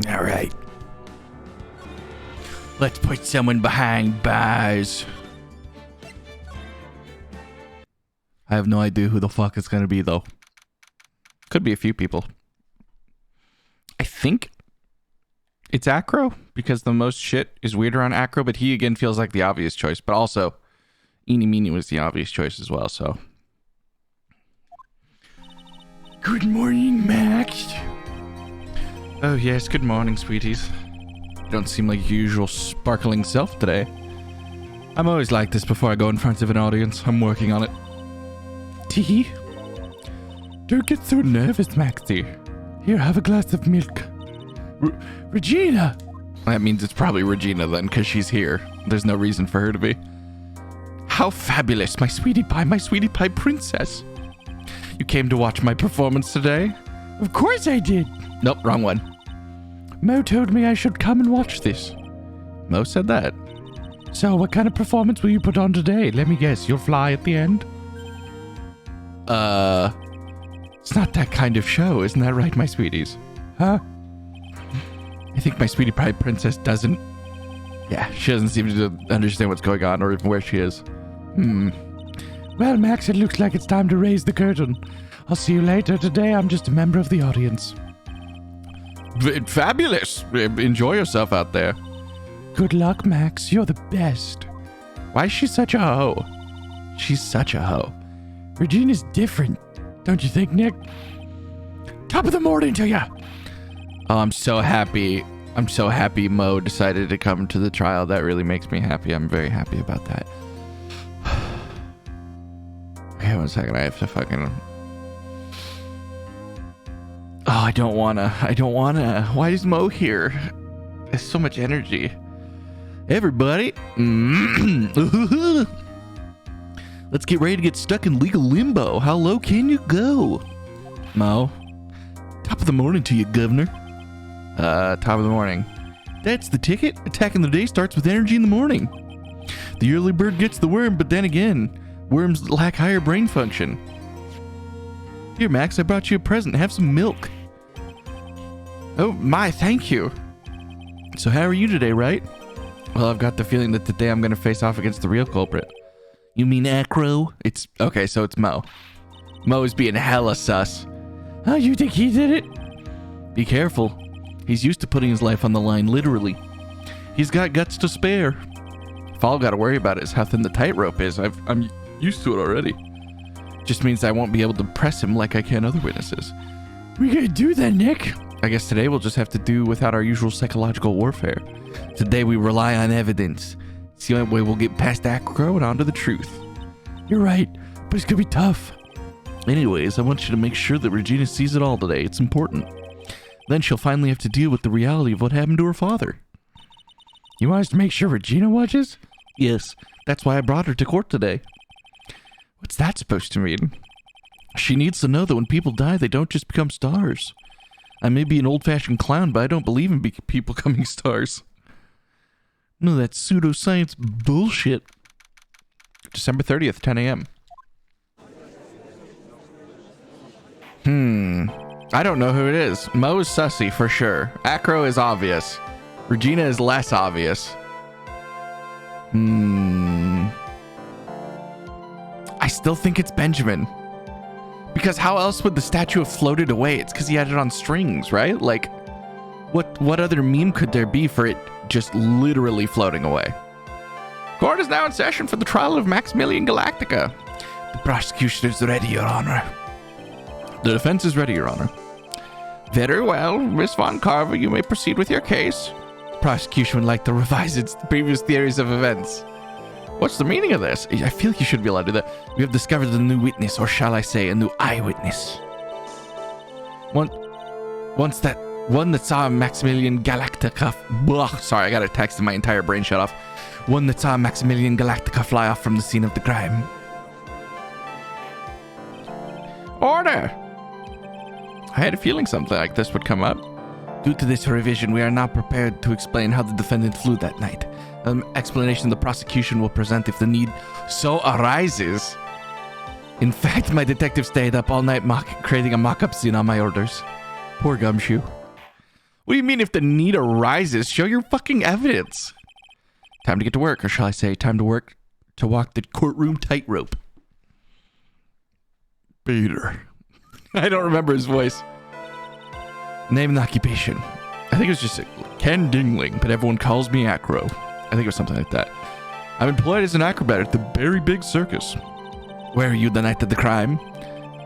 All right. Let's put someone behind bars. I have no idea who the fuck it's gonna be, though. Could be a few people. I think it's Acro, because the most shit is weird around Acro, but he again feels like the obvious choice. But also, Eeny Meeny was the obvious choice as well, so. Good morning, Max. Oh, yes, good morning, sweeties. You don't seem like your usual sparkling self today. I'm always like this before I go in front of an audience. I'm working on it. Tea? Don't get so nervous, Maxie. Here, have a glass of milk. Regina! That means it's probably Regina then, because she's here. There's no reason for her to be. How fabulous, my sweetie pie princess. You came to watch my performance today? Of course I did. Nope, wrong one. Mo told me I should come and watch this. Mo said that. So what kind of performance will you put on today? Let me guess, you'll fly at the end? It's not that kind of show, isn't that right, my sweeties? Huh? I think my sweetie pie princess doesn't. Yeah, she doesn't seem to understand what's going on or even where she is. Well, Max, it looks like it's time to raise the curtain. I'll see you later. Today, I'm just a member of the audience. Fabulous. Enjoy yourself out there. Good luck, Max. You're the best. Why is she such a hoe? She's such a hoe. Regina's different. Don't you think, Nick? Top of the morning to ya. Oh, I'm so happy. I'm so happy Mo decided to come to the trial. That really makes me happy. I'm very happy about that. Okay, 1 second. I have to fucking... Oh, I don't wanna. Why is Mo here? There's so much energy. Everybody. Let's get ready to get stuck in legal limbo. How low can you go? Mo. Top of the morning to you, governor. Top of the morning. That's the ticket. Attacking the day starts with energy in the morning. The early bird gets the worm, but then again, worms lack higher brain function. Here, Max, I brought you a present. Have some milk. Oh, my, thank you. So how are you today, Wright? Well, I've got the feeling that today I'm going to face off against the real culprit. You mean Acro? It's... Okay, so it's Mo. Mo is being hella sus. Oh, you think he did it? Be careful. He's used to putting his life on the line, literally. He's got guts to spare. If all I've got to worry about is how thin the tightrope is. I'm used to it already. Just means I won't be able to press him like I can other witnesses. We gonna do that, Nick? I guess today we'll just have to do without our usual psychological warfare. Today we rely on evidence. It's the only way we'll get past Acro and onto the truth. You're right, but it's gonna be tough. Anyways, I want you to make sure that Regina sees it all today. It's important. Then she'll finally have to deal with the reality of what happened to her father. You want us to make sure Regina watches? Yes, that's why I brought her to court today. What's that supposed to mean? She needs to know that when people die, they don't just become stars. I may be an old-fashioned clown, but I don't believe in people becoming stars. No, that's pseudoscience bullshit. December 30th, 10 a.m. I don't know who it is. Mo is sussy for sure. Acro is obvious. Regina is less obvious. I still think it's Benjamin. Because how else would the statue have floated away? It's because he had it on strings, right? Like, what other meme could there be for it just literally floating away? Court is now in session for the trial of Maximilian Galactica. The prosecution is ready, Your Honor. The defense is ready, Your Honor. Very well, Miss Von Carver, you may proceed with your case. The prosecution would like to revise its previous theories of events. What's the meaning of this? I feel like you should be allowed to do that. We have discovered a new witness, or shall I say, a new eyewitness. One that saw Maximilian Galactica... Sorry, I got a text and my entire brain shut off. One that saw Maximilian Galactica fly off from the scene of the crime. Order! I had a feeling something like this would come up. Due to this revision, we are not prepared to explain how the defendant flew that night. An explanation the prosecution will present if the need so arises. In fact, my detective stayed up all night creating a mock-up scene on my orders. Poor Gumshoe. What do you mean if the need arises? Show your fucking evidence. Time to get to work, or shall I say, time to work to walk the courtroom tightrope. Peter. I don't remember his voice. Name and occupation. I think it was just Ken Dingling, but everyone calls me Acro. I think it was something like that. I'm employed as an acrobat at the Very Big Circus. Where are you the night of the crime?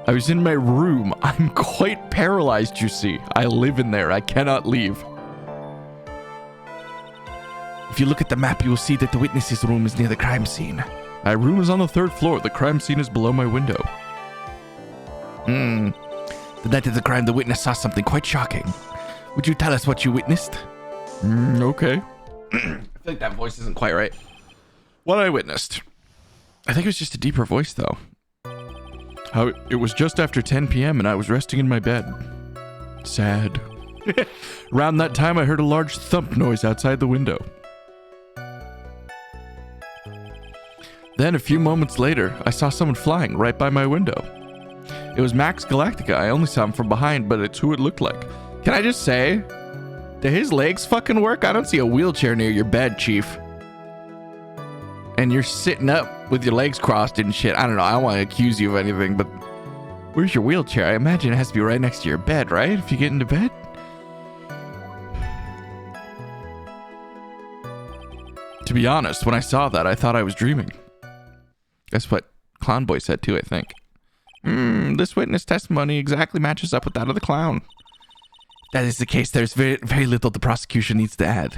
I was in my room. I'm quite paralyzed, you see. I live in there. I cannot leave. If you look at the map, you will see that the witness's room is near the crime scene. My room is on the 3rd floor. The crime scene is below my window. The night of the crime, the witness saw something quite shocking. Would you tell us what you witnessed? Okay. I feel like that voice isn't quite right. What I witnessed. I think it was just a deeper voice, though. It was just after 10 p.m. and I was resting in my bed. Sad. Around that time, I heard a large thump noise outside the window. Then, a few moments later, I saw someone flying right by my window. It was Max Galactica. I only saw him from behind, but it's who it looked like. Can I just say, do his legs fucking work? I don't see a wheelchair near your bed, Chief. And you're sitting up with your legs crossed and shit. I don't know. I don't want to accuse you of anything, but where's your wheelchair? I imagine it has to be right next to your bed, right? If you get into bed. To be honest, when I saw that, I thought I was dreaming. That's what Clown Boy said too, I think. This witness testimony exactly matches up with that of the clown. If that is the case, there's very, very little the prosecution needs to add.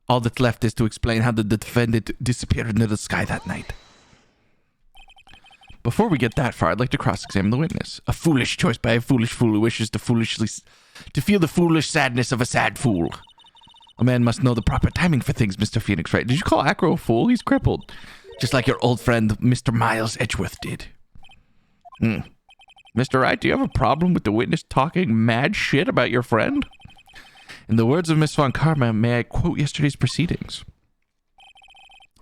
All that's left is to explain how the defendant disappeared into the sky that night. Before we get that far, I'd like to cross-examine the witness. A foolish choice by a foolish fool who wishes to feel the foolish sadness of a sad fool. A man must know the proper timing for things, Mr. Phoenix Wright. Did you call Acro a fool? He's crippled. Just like your old friend, Mr. Miles Edgeworth did. Mr. Wright, do you have a problem with the witness talking mad shit about your friend? In the words of Miss Von Karma, may I quote yesterday's proceedings?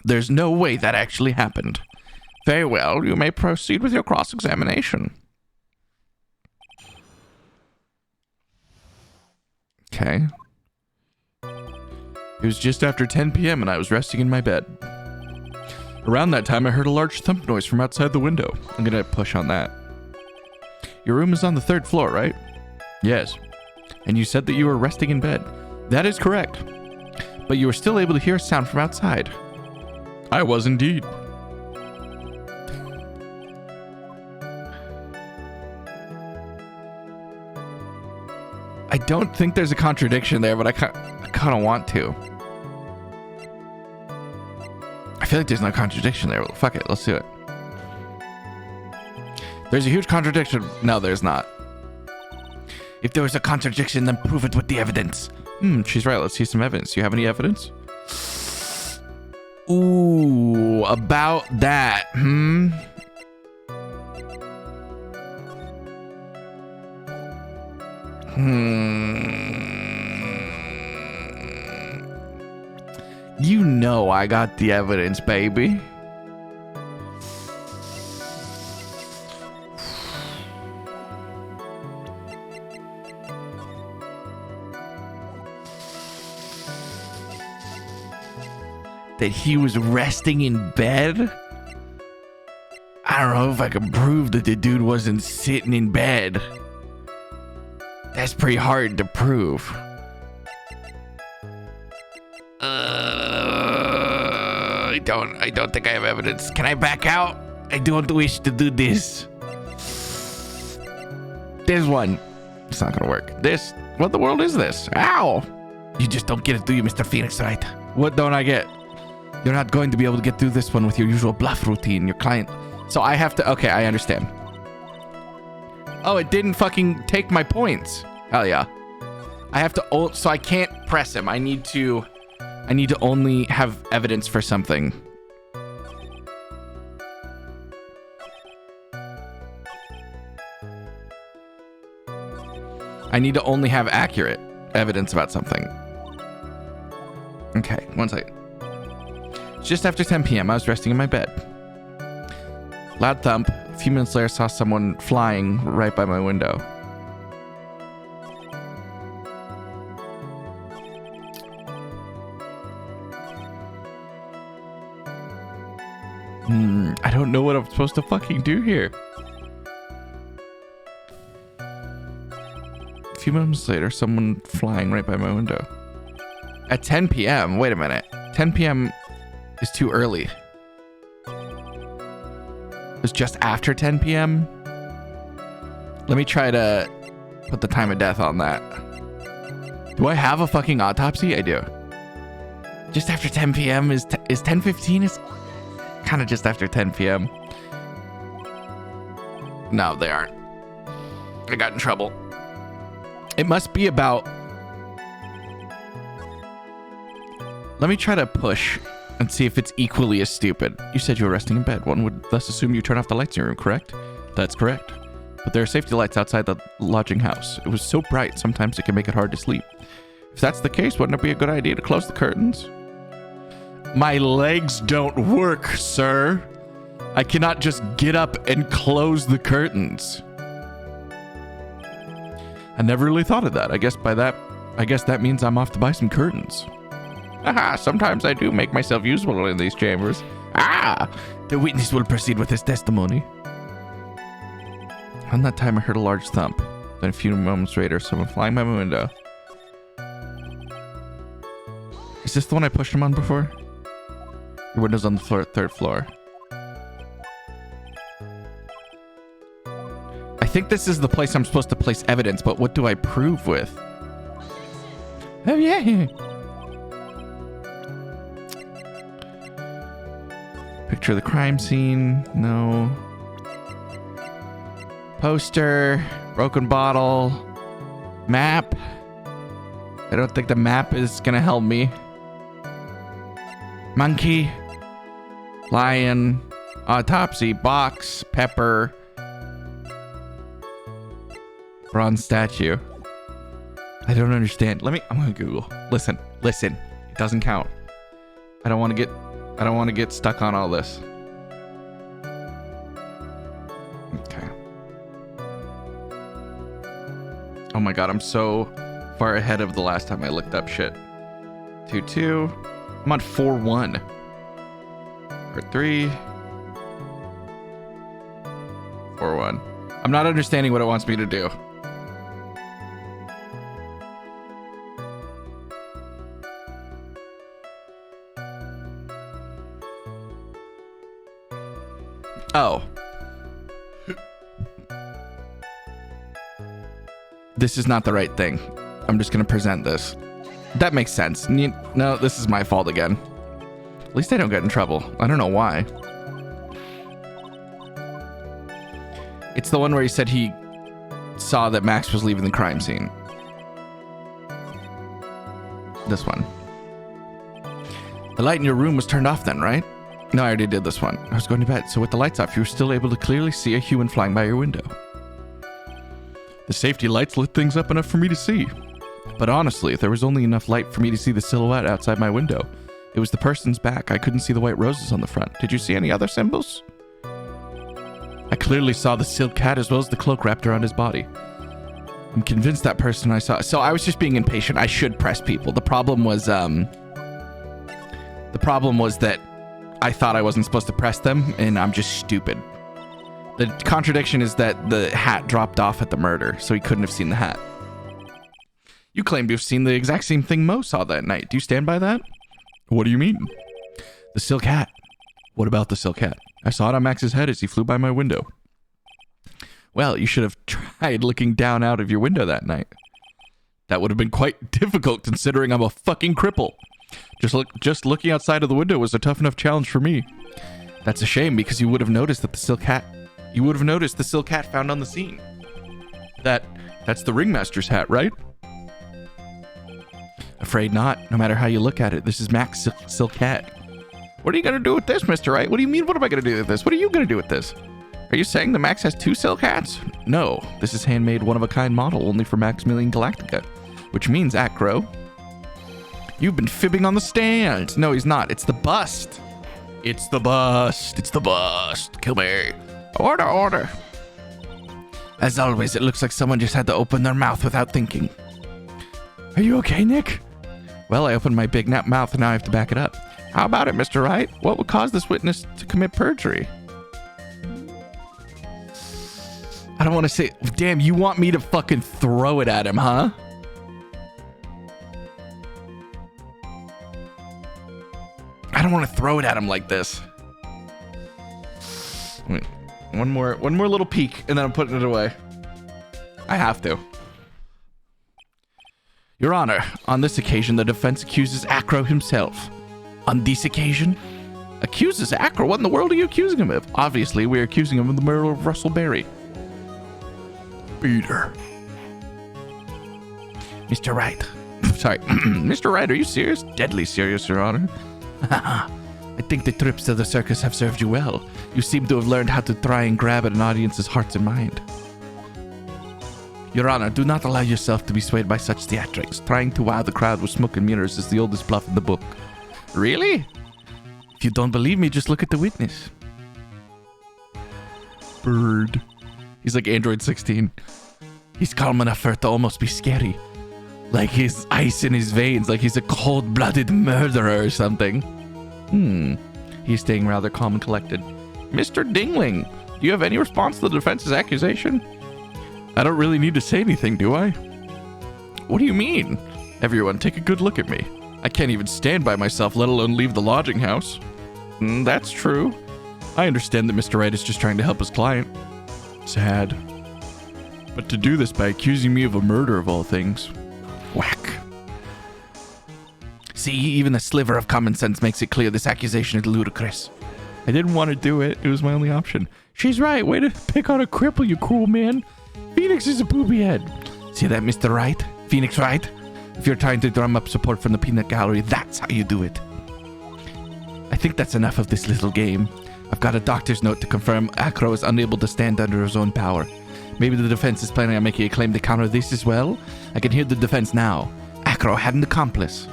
There's no way that actually happened. Very well, you may proceed with your cross-examination. Okay. It was just after 10 p.m. and I was resting in my bed. Around that time, I heard a large thump noise from outside the window. I'm gonna push on that. Your room is on the 3rd floor, right? Yes. And you said that you were resting in bed. That is correct. But you were still able to hear a sound from outside. I was indeed. I don't think there's a contradiction there, but I kind of want to. I feel like there's no contradiction there. Well, fuck it. Let's do it. There's a huge contradiction. No, there's not. If there was a contradiction, then prove it with the evidence. She's right. Let's see some evidence. Do you have any evidence? Ooh, about that. You know I got the evidence, baby. That he was resting in bed? I don't know if I can prove that the dude wasn't sitting in bed. That's pretty hard to prove. I don't think I have evidence. Can I back out? I don't wish to do this. There's one. It's not gonna work. This, what the world is this? Ow! You just don't get it, do you, Mr. Phoenix Wright? What don't I get? You're not going to be able to get through this one with your usual bluff routine. Your client. So I have to. Okay, I understand. Oh, it didn't fucking take my points. Hell yeah. I have to. So I can't press him. I need to only have evidence for something. I need to only have accurate evidence about something. Okay, one second. It's just after 10 p.m. I was resting in my bed. Loud thump. A few minutes later, I saw someone flying right by my window. I don't know what I'm supposed to fucking do here. A few moments later, someone flying right by my window. At 10 p.m. Wait a minute. 10 p.m. is too early. It was just after 10 p.m. Let me try to put the time of death on that. Do I have a fucking autopsy? I do. Just after 10 p.m. is 10:15? Is kind of just after 10 p.m. No, they aren't. I got in trouble. It must be about... Let me try to push and see if it's equally as stupid. You said you were resting in bed. One would thus assume you turn off the lights in your room, correct? That's correct. But there are safety lights outside the lodging house. It was so bright, sometimes it can make it hard to sleep. If that's the case, wouldn't it be a good idea to close the curtains? My legs don't work, sir. I cannot just get up and close the curtains. I never really thought of that. I guess that means I'm off to buy some curtains. Aha, sometimes I do make myself useful in these chambers. The witness will proceed with his testimony. On that time, I heard a large thump. Then a few moments later, someone flying by my window. Is this the one I pushed him on before? Your window's on the third floor. I think this is the place I'm supposed to place evidence, but what do I prove with? Oh, yeah. Picture of the crime scene. No. Poster. Broken bottle. Map. I don't think the map is gonna help me. Monkey. Lion. Autopsy. Box. Pepper. Bronze statue. I don't understand. I'm gonna Google. Listen. It doesn't count. I don't want to get stuck on all this. Okay. Oh my god, I'm so far ahead of the last time I looked up shit. 2-2. I'm on 4-1. Or 3. 4-1. I'm not understanding what it wants me to do. Oh. This is not the right thing. I'm just going to present this. That makes sense. No, this is my fault again. At least I don't get in trouble. I don't know why. It's the one where he said he saw that Max was leaving the crime scene. This one. The light in your room was turned off then, right? No, I already did this one. I was going to bed, so with the lights off, you were still able to clearly see a human flying by your window. The safety lights lit things up enough for me to see. But honestly, there was only enough light for me to see the silhouette outside my window. It was the person's back. I couldn't see the white roses on the front. Did you see any other symbols? I clearly saw the silk hat as well as the cloak wrapped around his body. I'm convinced that person I saw... So I was just being impatient. I should press people. The problem was that I thought I wasn't supposed to press them, and I'm just stupid. The contradiction is that the hat dropped off at the murder, so he couldn't have seen the hat. You claim to have seen the exact same thing Mo saw that night. Do you stand by that? What do you mean? The silk hat. What about the silk hat? I saw it on Max's head as he flew by my window. Well, you should have tried looking down out of your window that night. That would have been quite difficult considering I'm a fucking cripple. Just looking outside of the window was a tough enough challenge for me. That's a shame because you would have noticed that the silk hat found on the scene. That's the ringmaster's hat, right? Afraid not. No matter how you look at it, this is Max's silk hat. What are you gonna do with this, Mr. Wright? What do you mean, what am I gonna do with this? What are you gonna do with this? Are you saying that Max has 2 silk hats? No, this is handmade one-of-a-kind model only for Maximilian Galactica, which means Acro. You've been fibbing on the stand. No, he's not. It's the bust. It's the bust. It's the bust. Kill me. Order, order. As always, it looks like someone just had to open their mouth without thinking. Are you okay, Nick? Well, I opened my big mouth and now I have to back it up. How about it, Mr. Wright? What would cause this witness to commit perjury? I don't want to say... Damn, you want me to fucking throw it at him, huh? I don't want to throw it at him like this. Wait, one more little peek, and then I'm putting it away. I have to. Your Honor, on this occasion, the defense accuses Acro himself. On this occasion? Accuses Acro? What in the world are you accusing him of? Obviously, we are accusing him of the murder of Russell Berry. Peter. Mr. Wright. Sorry. Mr. Wright, are you serious? Deadly serious, Your Honor. I think the trips to the circus have served you well. You seem to have learned how to try and grab at an audience's hearts and mind. Your Honor, do not allow yourself to be swayed by such theatrics. Trying to wow the crowd with smoke and mirrors is the oldest bluff in the book. Really? If you don't believe me, just look at the witness. Bird. He's like Android 16. He's calm enough for it to almost be scary. Like he's ice in his veins, like he's a cold-blooded murderer or something. He's staying rather calm and collected. Mr. Dingling, do you have any response to the defense's accusation? I don't really need to say anything, do I? What do you mean? Everyone, take a good look at me. I can't even stand by myself, let alone leave the lodging house. That's true. I understand that Mr. Wright is just trying to help his client. Sad. But to do this by accusing me of a murder of all things. Whack. See, even a sliver of common sense makes it clear this accusation is ludicrous. I didn't want to do it. It was my only option. She's right. Way to pick on a cripple, you cruel man. Phoenix is a booby head. See that, Mr. Wright? Phoenix Wright? If you're trying to drum up support from the peanut gallery, that's how you do it. I think that's enough of this little game. I've got a doctor's note to confirm Acro is unable to stand under his own power. Maybe the defense is planning on making a claim to counter this as well? I can hear the defense now. Acro had an accomplice.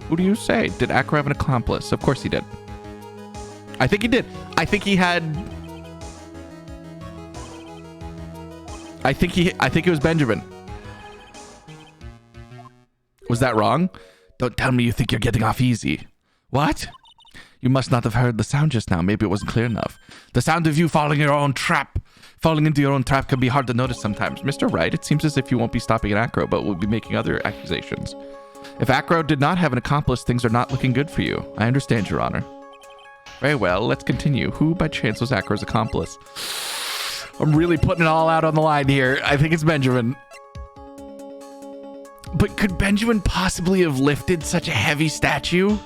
Who do you say? Did Acro have an accomplice? Of course he did. I think he did. I think it was Benjamin. Was that wrong? Don't tell me you think you're getting off easy. What? You must not have heard the sound just now. Maybe it wasn't clear enough. The sound of you falling in your own trap. Falling into your own trap can be hard to notice sometimes. Mr. Wright, it seems as if you won't be stopping at Acro, but will be making other accusations. If Acro did not have an accomplice, things are not looking good for you. I understand, Your Honor. Very well, let's continue. Who, by chance, was Acro's accomplice? I'm really putting it all out on the line here. I think it's Benjamin. But could Benjamin possibly have lifted such a heavy statue?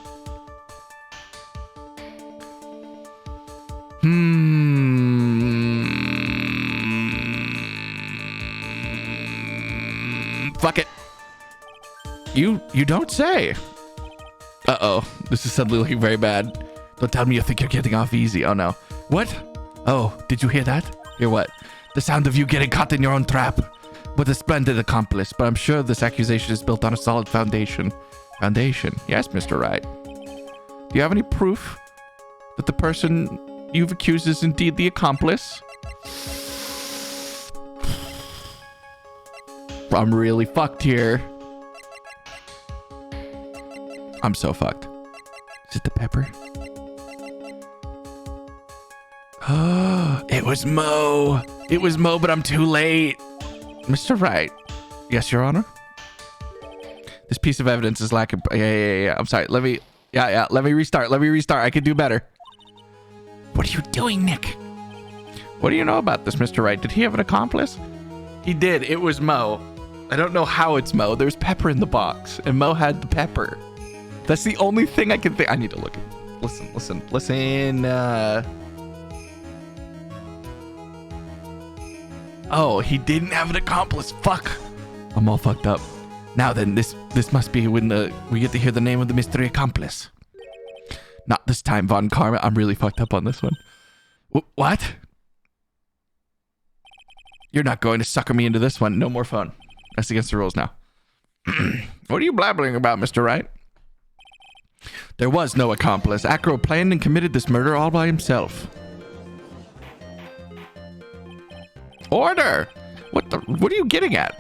Fuck it. You don't say. Uh-oh. This is suddenly looking very bad. Don't tell me you think you're getting off easy. Oh, no. What? Oh, did you hear that? Hear what? The sound of you getting caught in your own trap. With a splendid accomplice, but I'm sure this accusation is built on a solid foundation. Foundation? Yes, Mr. Wright. Do you have any proof that the person you've accused is indeed the accomplice? I'm really fucked here. I'm so fucked. Is it the pepper? It was Mo. It was Mo, but I'm too late. Mr. Wright. Yes, Your Honor? This piece of evidence is lacking. Yeah. I'm sorry. Let me restart. I can do better. What are you doing, Nick? What do you know about this, Mr. Wright? Did he have an accomplice? He did. It was Mo. I don't know how it's Mo. There's pepper in the box, and Mo had the pepper. That's the only thing I can think. I need to look at. Listen. Oh, he didn't have an accomplice. Fuck. I'm all fucked up. Now then, this must be when we get to hear the name of the mystery accomplice. Not this time, Von Karma. I'm really fucked up on this one. What? You're not going to sucker me into this one. No more phone. That's against the rules now. What are you blabbering about, Mr. Wright? There was no accomplice. Acro planned and committed this murder all by himself. Order! What are you getting at?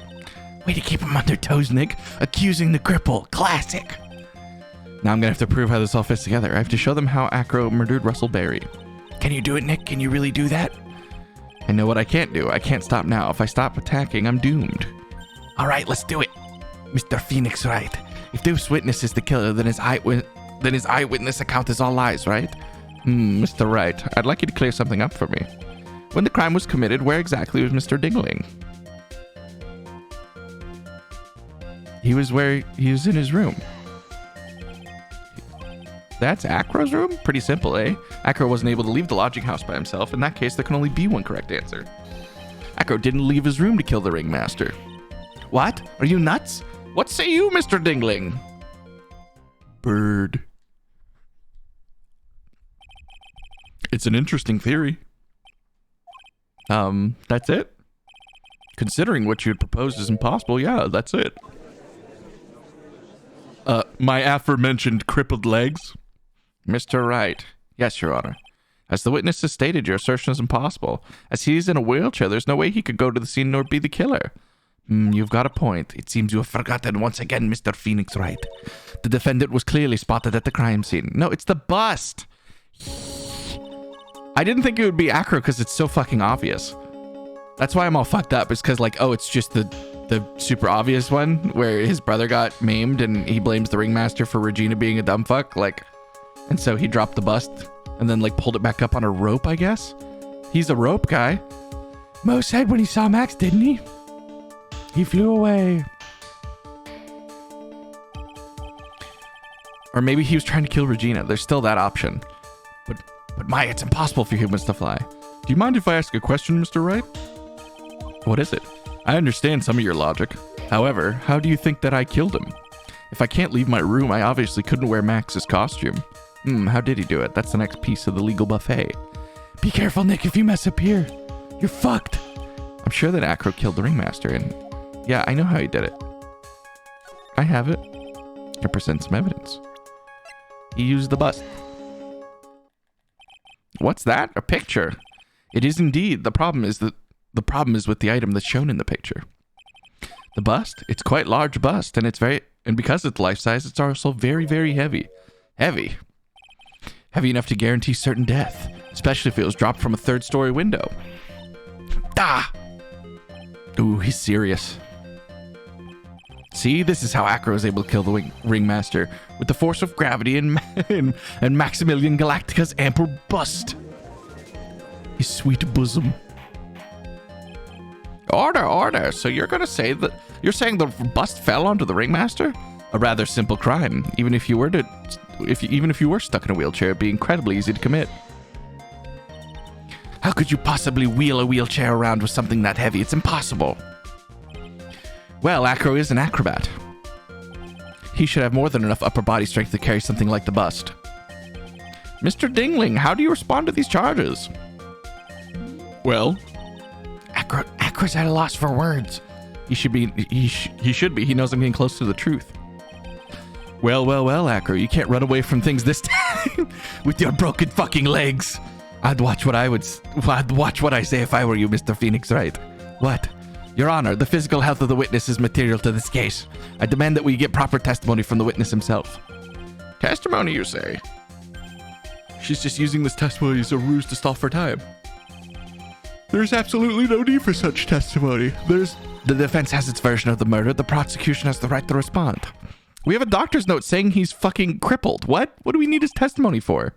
Way to keep him on their toes, Nick. Accusing the cripple. Classic. Now I'm gonna have to prove how this all fits together. I have to show them how Acro murdered Russell Berry. Can you do it, Nick? Can you really do that? I know what I can't do. I can't stop now. If I stop attacking, I'm doomed. All right, let's do it. Mr. Phoenix Wright. If this witness is the killer, then his eyewitness account is all lies, right? Mr. Wright, I'd like you to clear something up for me. When the crime was committed, where exactly was Mr. Dingling? He was in his room. That's Acro's room? Pretty simple, eh? Acro wasn't able to leave the lodging house by himself. In that case, there can only be one correct answer. Acro didn't leave his room to kill the ringmaster. What? Are you nuts? What say you, Mr. Dingling? Bird. It's an interesting theory. That's it? Considering what you had proposed is impossible, yeah, that's it. My aforementioned crippled legs? Mr. Wright. Yes, Your Honor. As the witness has stated, your assertion is impossible. As he is in a wheelchair, there's no way he could go to the scene nor be the killer. You've got a point. It seems you have forgotten once again, Mr. Phoenix Wright. The defendant was clearly spotted at the crime scene. No, it's the bust. I didn't think it would be Acro because it's so fucking obvious. That's why I'm all fucked up. It's because, like, oh, it's just the super obvious one where his brother got maimed and he blames the ringmaster for Regina being a dumb fuck. Like, and so he dropped the bust and then, like, pulled it back up on a rope, I guess. He's a rope guy. Mo said when he saw Max, didn't he? He flew away. Or maybe he was trying to kill Regina. There's still that option. But Maya, it's impossible for humans to fly. Do you mind if I ask a question, Mr. Wright? What is it? I understand some of your logic. However, how do you think that I killed him? If I can't leave my room, I obviously couldn't wear Max's costume. How did he do it? That's the next piece of the legal buffet. Be careful, Nick, if you mess up here. You're fucked. I'm sure that Acro killed the ringmaster, and yeah, I know how he did it. I have it. I present some evidence. He used the bust. What's that? A picture? It is indeed. The problem is with the item that's shown in the picture. The bust? It's quite large bust, and because it's life size, it's also very, very heavy. Heavy. Heavy enough to guarantee certain death, especially if it was dropped from a third-story window. Ah! Ooh, he's serious. See, this is how Acro is able to kill the ringmaster, with the force of gravity and Maximilian Galactica's ample bust. His sweet bosom. Order. So you're saying the bust fell onto the ringmaster? A rather simple crime. Even if you were stuck in a wheelchair, it'd be incredibly easy to commit. How could you possibly wheel a wheelchair around with something that heavy? It's impossible. Well, Acro is an acrobat. He should have more than enough upper body strength to carry something like the bust. Mr. Dingling, how do you respond to these charges? Well, Acro's at a loss for words. He should be. He knows I'm getting close to the truth. Well, Acro, you can't run away from things this time with your broken fucking legs. I'd watch what I say if I were you, Mr. Phoenix Wright. What? Your Honor, the physical health of the witness is material to this case. I demand that we get proper testimony from the witness himself. Testimony, you say? She's just using this testimony as a ruse to stall for time. There's absolutely no need for such testimony. The defense has its version of the murder. The prosecution has the right to respond. We have a doctor's note saying he's fucking crippled. What? What do we need his testimony for?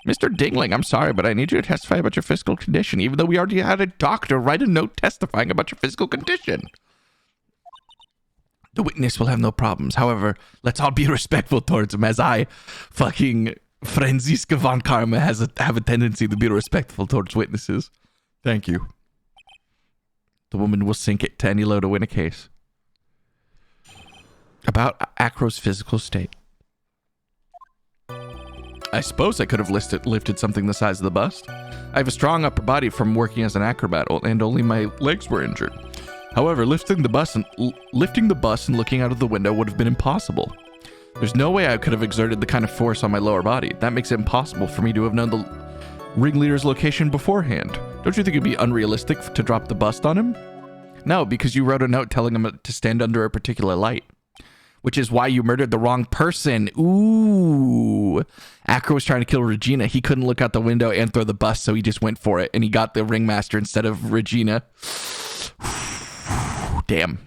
Mr. Dingling, I'm sorry, but I need you to testify about your physical condition, even though we already had a doctor write a note testifying about your physical condition. The witness will have no problems. However, let's all be respectful towards him, as I, fucking Franziska von Karma, have a tendency to be respectful towards witnesses. Thank you. The woman will sink it to any low to win a case. About Acro's physical state. I suppose I could have lifted something the size of the bust. I have a strong upper body from working as an acrobat, and only my legs were injured. However, lifting the bust and looking out of the window would have been impossible. There's no way I could have exerted the kind of force on my lower body. That makes it impossible for me to have known the ringleader's location beforehand. Don't you think it'd be unrealistic to drop the bust on him? No, because you wrote a note telling him to stand under a particular light. which is why you murdered the wrong person. Ooh. Acro was trying to kill Regina. He couldn't look out the window and throw the bus, so he just went for it, and he got the ringmaster instead of Regina. Damn.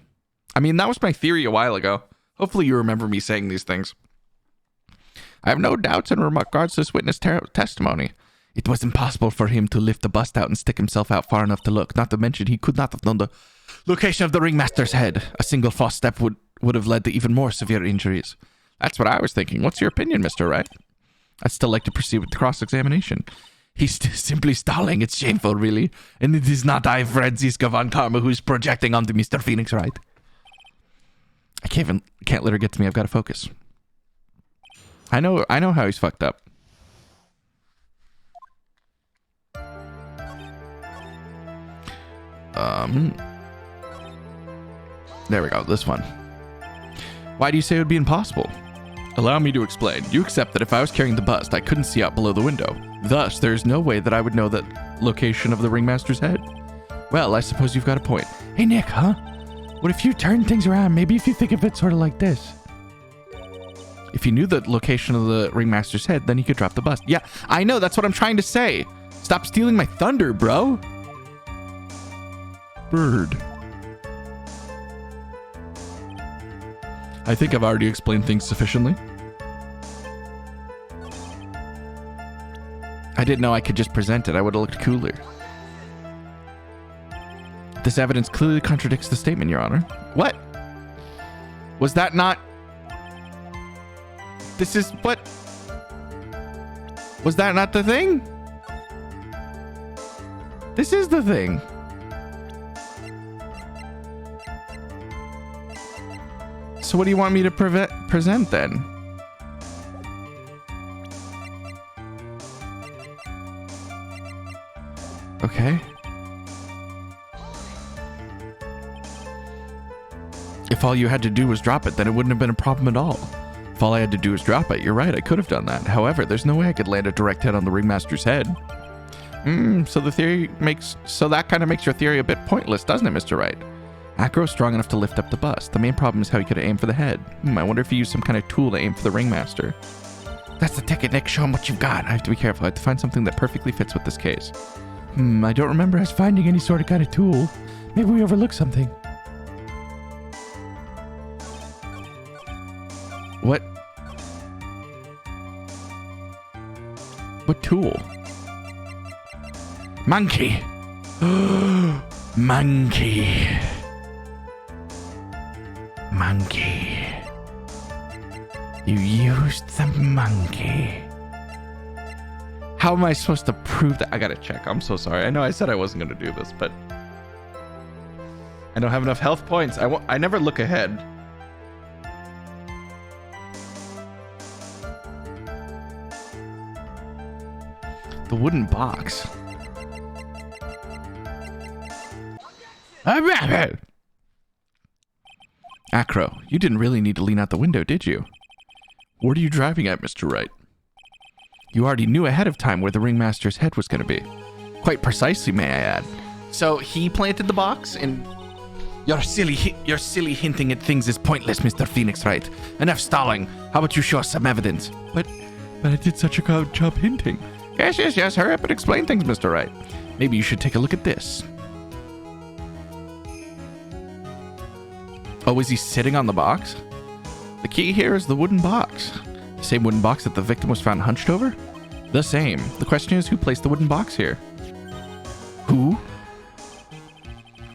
I mean, that was my theory a while ago. Hopefully you remember me saying these things. I have no doubts in regards to this witness testimony. It was impossible for him to lift the bust out and stick himself out far enough to look. Not to mention, he could not have known the location of the ringmaster's head. A single false step would have led to even more severe injuries. That's what I was thinking. What's your opinion, Mr. Wright? I'd still like to proceed with the cross-examination. He's simply stalling. It's shameful, really. And it is not I, Franziska von Karma, who's projecting onto Mr. Phoenix Wright. I can't let her get to me. I've got to focus. I know how he's fucked up. There we go. This one. Why do you say it would be impossible? Allow me to explain. You accept that if I was carrying the bust, I couldn't see out below the window. Thus, there is no way that I would know the location of the ringmaster's head. Well, I suppose you've got a point. Hey, Nick, huh? What if you turn things around? Maybe if you think of it sort of like this. If you knew the location of the ringmaster's head, then you could drop the bust. Yeah, I know. That's what I'm trying to say. Stop stealing my thunder, bro. Bird. I think I've already explained things sufficiently. I didn't know I could just present it. I would have looked cooler. This evidence clearly contradicts the statement, Your Honor. What? Was that not... This is what... Was that not the thing? This is the thing. So what do you want me to present then? Okay. If all you had to do was drop it, then it wouldn't have been a problem at all. If all I had to do was drop it, you're right, I could have done that. However, there's no way I could land a direct hit on the ringmaster's head. So that kind of makes your theory a bit pointless, doesn't it, Mr. Wright? Acro's strong enough to lift up the bust. The main problem is how he could aim for the head. I wonder if he used some kind of tool to aim for the ringmaster. That's the ticket, Nick. Show him what you've got. I have to be careful. I have to find something that perfectly fits with this case. I don't remember us finding any sort of kind of tool. Maybe we overlooked something. What? What tool? Monkey! Monkey! Monkey. You used the monkey. How am I supposed to prove that? I gotta check. I'm so sorry. I know I said I wasn't gonna do this, but I don't have enough health points. I never look ahead. The wooden box. Acro, you didn't really need to lean out the window, did you? What are you driving at, Mr. Wright? You already knew ahead of time where the ringmaster's head was going to be. Quite precisely, may I add. So he planted the box, and your silly hinting at things is pointless, Mr. Phoenix Wright. Enough stalling. How about you show us some evidence? But I did such a good job hinting. Yes. Hurry up and explain things, Mr. Wright. Maybe you should take a look at this. Oh, is he sitting on the box? The key here is the wooden box. The same wooden box that the victim was found hunched over? The same. The question is, who placed the wooden box here? Who?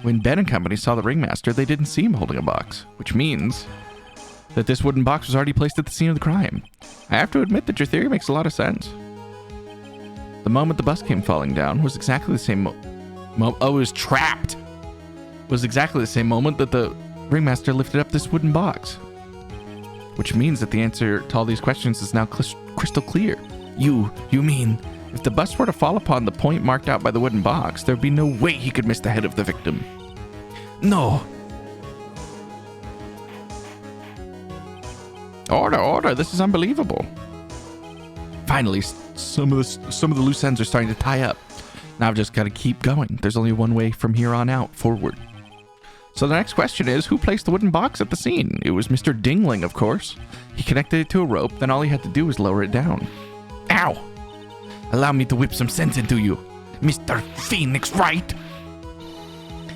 When Ben and company saw the ringmaster, they didn't see him holding a box, which means that this wooden box was already placed at the scene of the crime. I have to admit that your theory makes a lot of sense. The moment the bus came falling down was exactly the same it was trapped. Was exactly the same moment that the ringmaster lifted up this wooden box. Which means that the answer to all these questions is now crystal clear. You mean, if the bus were to fall upon the point marked out by the wooden box, there'd be no way he could miss the head of the victim. No. Order, this is unbelievable. Finally, some of the loose ends are starting to tie up. Now I've just got to keep going. There's only one way from here on out, forward. So the next question is, who placed the wooden box at the scene? It was Mr. Dingling, of course. He connected it to a rope, then all he had to do was lower it down. Ow! Allow me to whip some sense into you, Mr. Phoenix Wright!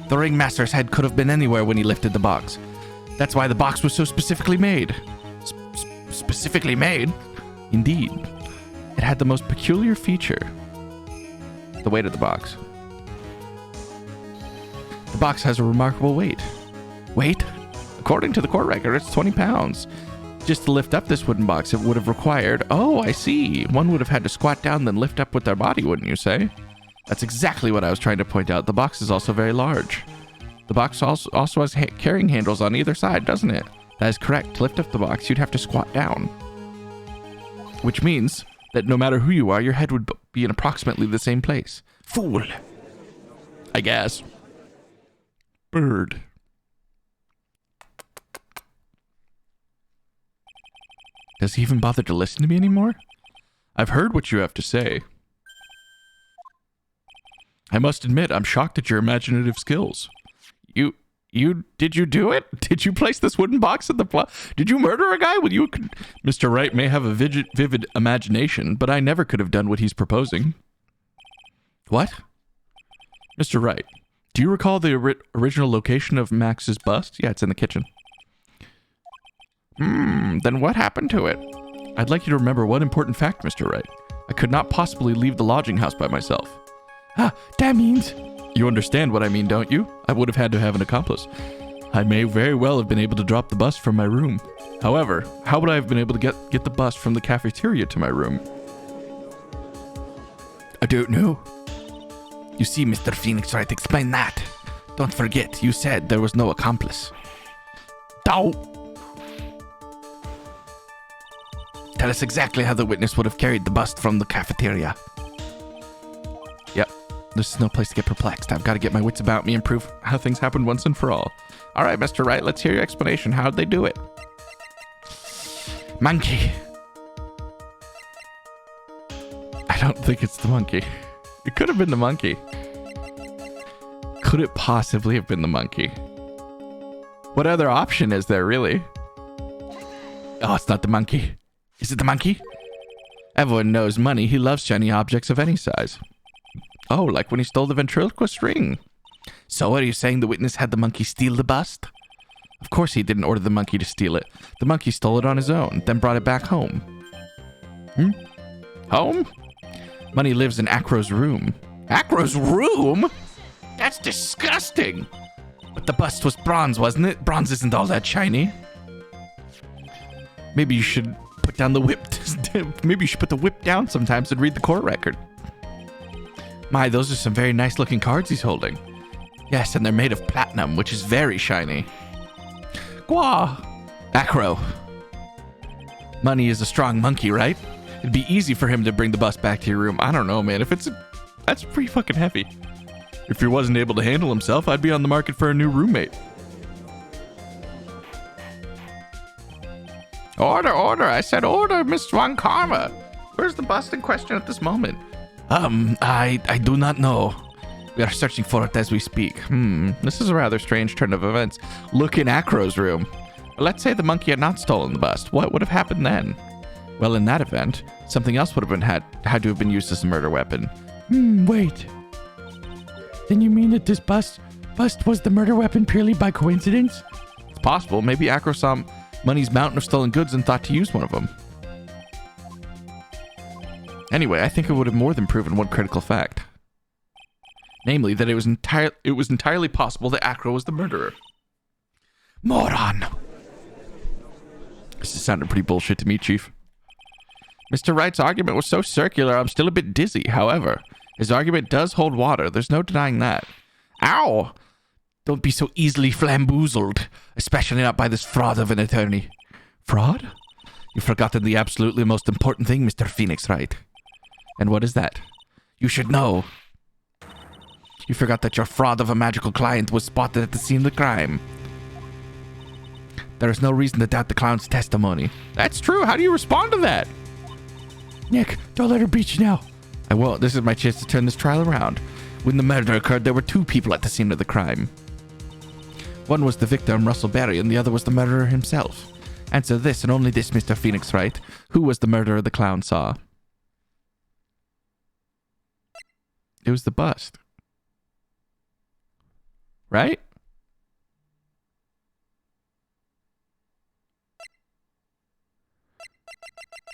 The ringmaster's head could have been anywhere when he lifted the box. That's why the box was so specifically made. Specifically made? Indeed. It had the most peculiar feature. The weight of the box. The box has a remarkable weight. Weight? According to the court record, it's 20 pounds. Just to lift up this wooden box, it would have required... Oh, I see. One would have had to squat down, then lift up with their body, wouldn't you say? That's exactly what I was trying to point out. The box is also very large. The box also has carrying handles on either side, doesn't it? That is correct. To lift up the box, you'd have to squat down. Which means that no matter who you are, your head would be in approximately the same place. Fool. I guess. Bird. Does he even bother to listen to me anymore? I've heard what you have to say. I must admit, I'm shocked at your imaginative skills. Did you do it? Did you place this wooden box in the Did you murder a guy? Mr. Wright may have a vivid imagination, but I never could have done what he's proposing. What? Mr. Wright, do you recall the original location of Max's bust? Yeah, it's in the kitchen. Then what happened to it? I'd like you to remember one important fact, Mr. Wright. I could not possibly leave the lodging house by myself. Ah, that means... You understand what I mean, don't you? I would have had to have an accomplice. I may very well have been able to drop the bust from my room. However, how would I have been able to get the bust from the cafeteria to my room? I don't know. You see, Mr. Phoenix Wright, explain that. Don't forget, you said there was no accomplice. Tell us exactly how the witness would have carried the bust from the cafeteria. Yep. This is no place to get perplexed. I've got to get my wits about me and prove how things happened once and for all. All right, Mr. Wright, let's hear your explanation. How'd they do it? Monkey. I don't think it's the monkey. It could have been the monkey. Could it possibly have been the monkey? What other option is there, really? Oh, it's not the monkey. Is it the monkey? Everyone knows money. He loves shiny objects of any size. Oh, like when he stole the ventriloquist ring. So are you saying the witness had the monkey steal the bust? Of course he didn't order the monkey to steal it. The monkey stole it on his own, then brought it back home. Home? Money lives in Acro's room. Acro's room? That's disgusting. But the bust was bronze, wasn't it? Bronze isn't all that shiny. Maybe you should put down the whip. Maybe you should put the whip down sometimes and read the court record. My, those are some very nice looking cards he's holding. Yes, and they're made of platinum, which is very shiny. Gwa! Acro. Money is a strong monkey, right? It'd be easy for him to bring the bust back to your room. I don't know, man. That's pretty fucking heavy. If he wasn't able to handle himself, I'd be on the market for a new roommate. Order, order. I said order, Miss Swan Karma. Where's the bust in question at this moment? I do not know. We are searching for it as we speak. This is a rather strange turn of events. Look in Acro's room. Let's say the monkey had not stolen the bust. What would have happened then? Well, in that event, something else would have been had to have been used as a murder weapon. Wait. Then you mean that this bust was the murder weapon purely by coincidence? It's possible. Maybe Acro saw Money's mountain of stolen goods and thought to use one of them. Anyway, I think it would have more than proven one critical fact. Namely, that it was entirely possible that Acro was the murderer. Moron! This is sounding pretty bullshit to me, Chief. Mr. Wright's argument was so circular, I'm still a bit dizzy. However, his argument does hold water. There's no denying that. Ow! Don't be so easily flamboozled, especially not by this fraud of an attorney. Fraud? You've forgotten the absolutely most important thing, Mr. Phoenix Wright. And what is that? You should know. You forgot that your fraud of a magical client was spotted at the scene of the crime. There is no reason to doubt the clown's testimony. That's true. How do you respond to that? Nick, don't let her beat you now. I won't. This is my chance to turn this trial around. When the murder occurred, there were two people at the scene of the crime. One was the victim, Russell Berry, and the other was the murderer himself. Answer this and only this, Mr. Phoenix Wright. Who was the murderer the clown saw? It was the bust. Right?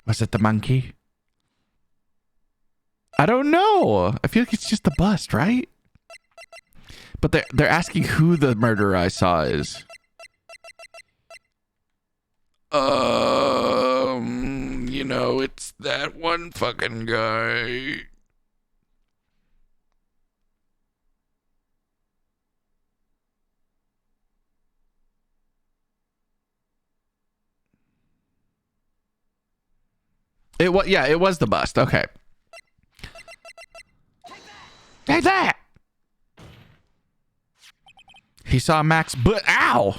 Was it the monkey? I don't know. I feel like it's just the bust, right? But they're asking who the murderer I saw is. You know, it's that one fucking guy. It was the bust. Okay. Take that! He saw Max, but ow!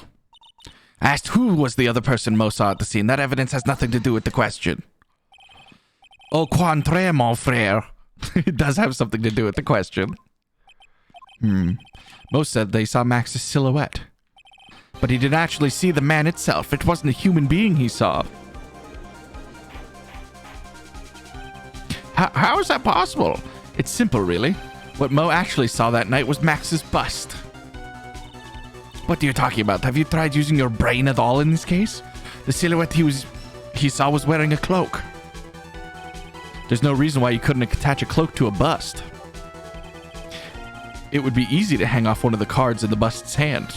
Asked who was the other person Mo saw at the scene. That evidence has nothing to do with the question. Au contraire, mon frère. It does have something to do with the question. Mo said they saw Max's silhouette. But he didn't actually see the man itself. It wasn't a human being he saw. How is that possible? It's simple, really. What Mo actually saw that night was Max's bust. What are you talking about? Have you tried using your brain at all in this case? The silhouette he saw was wearing a cloak. There's no reason why you couldn't attach a cloak to a bust. It would be easy to hang off one of the cards in the bust's hand.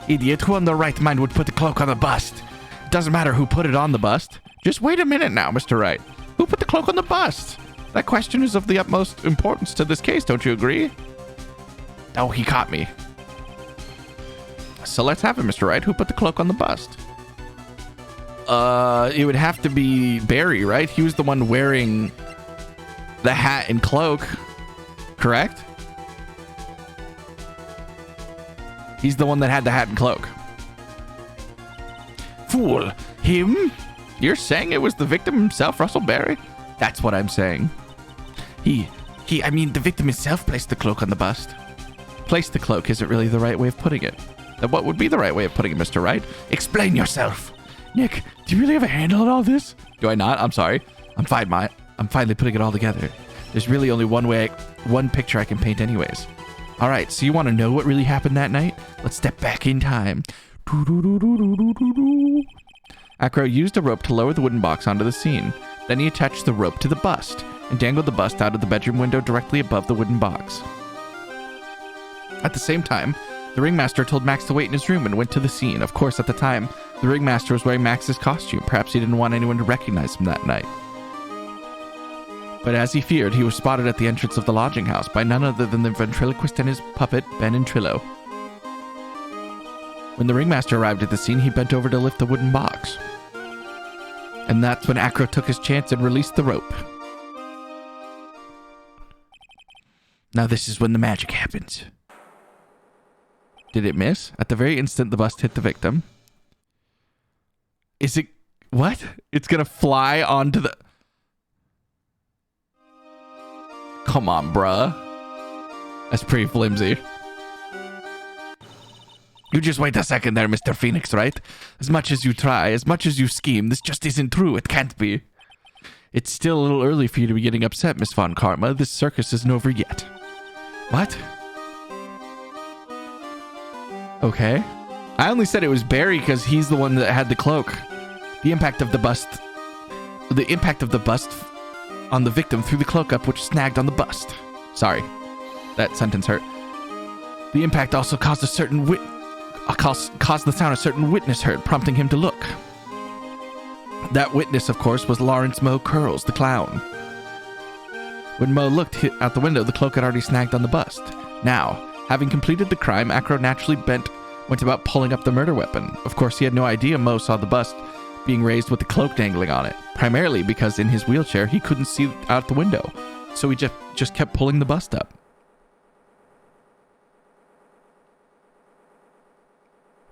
Idiot, who in their right mind would put the cloak on the bust? It doesn't matter who put it on the bust. Just wait a minute now, Mr. Wright. Who put the cloak on the bust? That question is of the utmost importance to this case, don't you agree? Oh, he caught me. So let's have it, Mr. Wright. Who put the cloak on the bust? It would have to be Barry, right? He was the one wearing the hat and cloak, correct? He's the one that had the hat and cloak. Fool. Him? You're saying it was the victim himself, Russell Berry? That's what I'm saying. I mean, the victim himself placed the cloak on the bust. Placed the cloak isn't really the right way of putting it. Then what would be the right way of putting it, Mr. Wright? Explain yourself. Nick, do you really have a handle on all this? Do I not? I'm sorry. I'm finally putting it all together. There's really only one picture I can paint anyways. All right, so you want to know what really happened that night? Let's step back in time. Acro used a rope to lower the wooden box onto the scene. Then he attached the rope to the bust and dangled the bust out of the bedroom window directly above the wooden box. At the same time, the ringmaster told Max to wait in his room and went to the scene. Of course, at the time, the ringmaster was wearing Max's costume. Perhaps he didn't want anyone to recognize him that night. But as he feared, he was spotted at the entrance of the lodging house by none other than the ventriloquist and his puppet, Ben and Trillo. When the ringmaster arrived at the scene, he bent over to lift the wooden box. And that's when Acro took his chance and released the rope. Now this is when the magic happens. Did it miss? At the very instant the bust hit the victim. Is it... What? It's gonna fly onto the... Come on, bruh. That's pretty flimsy. You just wait a second there, Mr. Phoenix, right? As much as you try, as much as you scheme, this just isn't true. It can't be. It's still a little early for you to be getting upset, Miss Von Karma. This circus isn't over yet. What? Okay. I only said it was Barry because he's the one that had the cloak. The impact of the bust on the victim threw the cloak up, which snagged on the bust. Sorry. That sentence hurt. The impact also caused the sound a certain witness heard, prompting him to look. That witness, of course, was Lawrence Mo Curls, the clown. When Mo looked out the window, the cloak had already snagged on the bust. Now, having completed the crime, Acro naturally went about pulling up the murder weapon. Of course, he had no idea Mo saw the bust being raised with the cloak dangling on it, primarily because in his wheelchair, he couldn't see out the window, so he just kept pulling the bust up.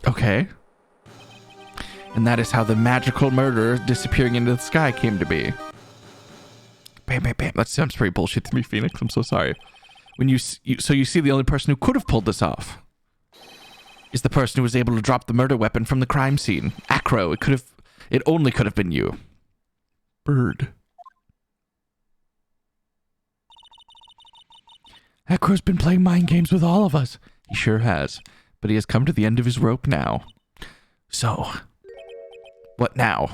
Okay. And that is how the magical murderer disappearing into the sky came to be. Bam, bam, bam. That sounds pretty bullshit to me, Phoenix. I'm so sorry. So you see the only person who could have pulled this off. is the person who was able to drop the murder weapon from the crime scene. Acro, it only could have been you. Bird. Acro's been playing mind games with all of us. He sure has, but he has come to the end of his rope now. So, what now?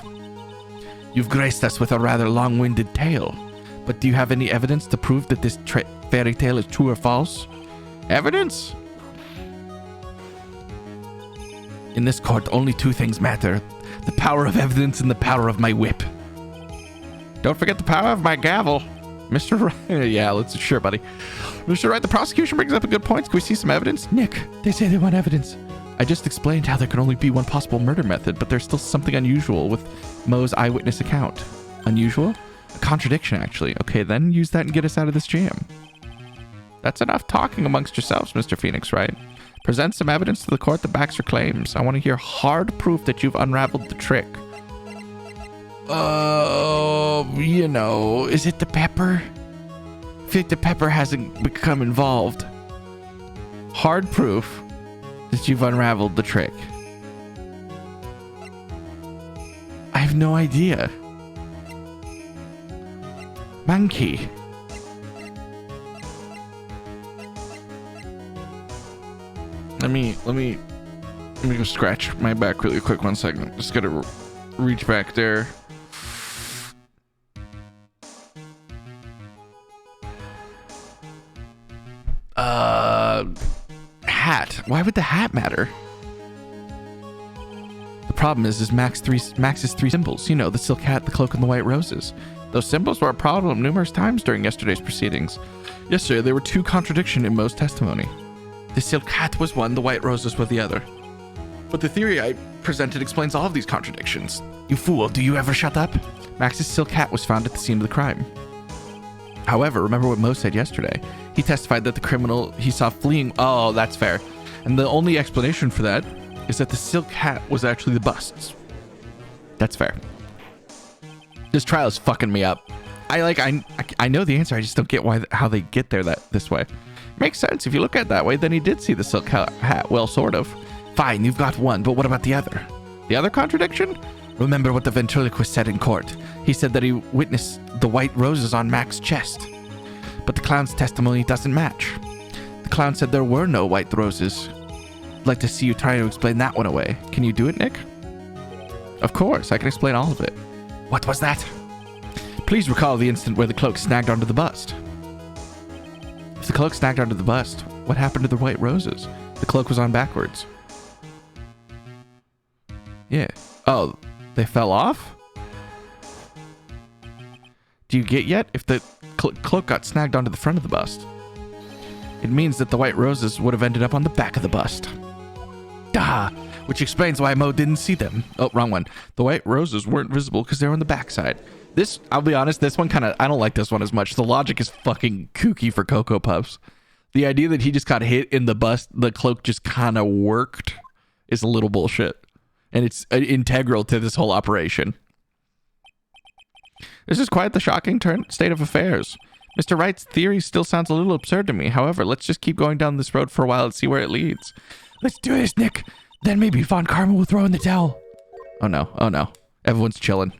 You've graced us with a rather long-winded tale, but do you have any evidence to prove that this fairy tale is true or false? Evidence? In this court, only two things matter. The power of evidence and the power of my whip. Don't forget the power of my gavel. Mr. Wright, yeah, sure, buddy. Mr. Wright, the prosecution brings up a good point. Can we see some evidence? Nick, they say they want evidence. I just explained how there can only be one possible murder method, but there's still something unusual with Mo's eyewitness account. Unusual? A contradiction, actually. Okay, then use that and get us out of this jam. That's enough talking amongst yourselves, Mr. Phoenix, Wright? Present some evidence to the court that backs your claims. I want to hear hard proof that you've unraveled the trick. You know, is it the pepper? I feel like the pepper hasn't become involved. Hard proof that you've unraveled the trick. I have no idea. Monkey. Let me go scratch my back really quick. 1 second. Just gotta reach back there. Hat. Why would the hat matter? The problem is Max's three symbols. You know, the silk hat, the cloak, and the white roses. Those symbols were a problem numerous times during yesterday's proceedings. Yesterday, there were two contradictions in Mo's testimony. The silk hat was one, the white roses were the other. But the theory I presented explains all of these contradictions. You fool, do you ever shut up? Max's silk hat was found at the scene of the crime. However, remember what Mo said yesterday. He testified that the criminal he saw fleeing... Oh, that's fair. And the only explanation for that is that the silk hat was actually the bust's. That's fair. This trial is fucking me up. I know the answer, I just don't get how they get there this way. Makes sense. If you look at it that way, then he did see the silk hat. Well, sort of. Fine, you've got one, but what about the other? The other contradiction? Remember what the ventriloquist said in court. He said that he witnessed the white roses on Max's chest. But the clown's testimony doesn't match. The clown said there were no white roses. I'd like to see you try to explain that one away. Can you do it, Nick? Of course, I can explain all of it. What was that? Please recall the instant where the cloak snagged onto the bust. If the cloak snagged onto the bust, what happened to the white roses? The cloak was on backwards. Yeah. Oh, they fell off? Do you get yet? If the cloak got snagged onto the front of the bust, it means that the white roses would have ended up on the back of the bust. Duh! Which explains why Mo didn't see them. Oh, wrong one. The white roses weren't visible because they were on the backside. This, I'll be honest, this one I don't like this one as much. The logic is fucking kooky for Cocoa Puffs. The idea that he just got hit in the bust, the cloak just kind of worked, is a little bullshit. And it's integral to this whole operation. This is quite the shocking state of affairs. Mr. Wright's theory still sounds a little absurd to me. However, let's just keep going down this road for a while and see where it leads. Let's do this, Nick. Then maybe Von Karma will throw in the towel. Oh no, oh no. Everyone's chilling.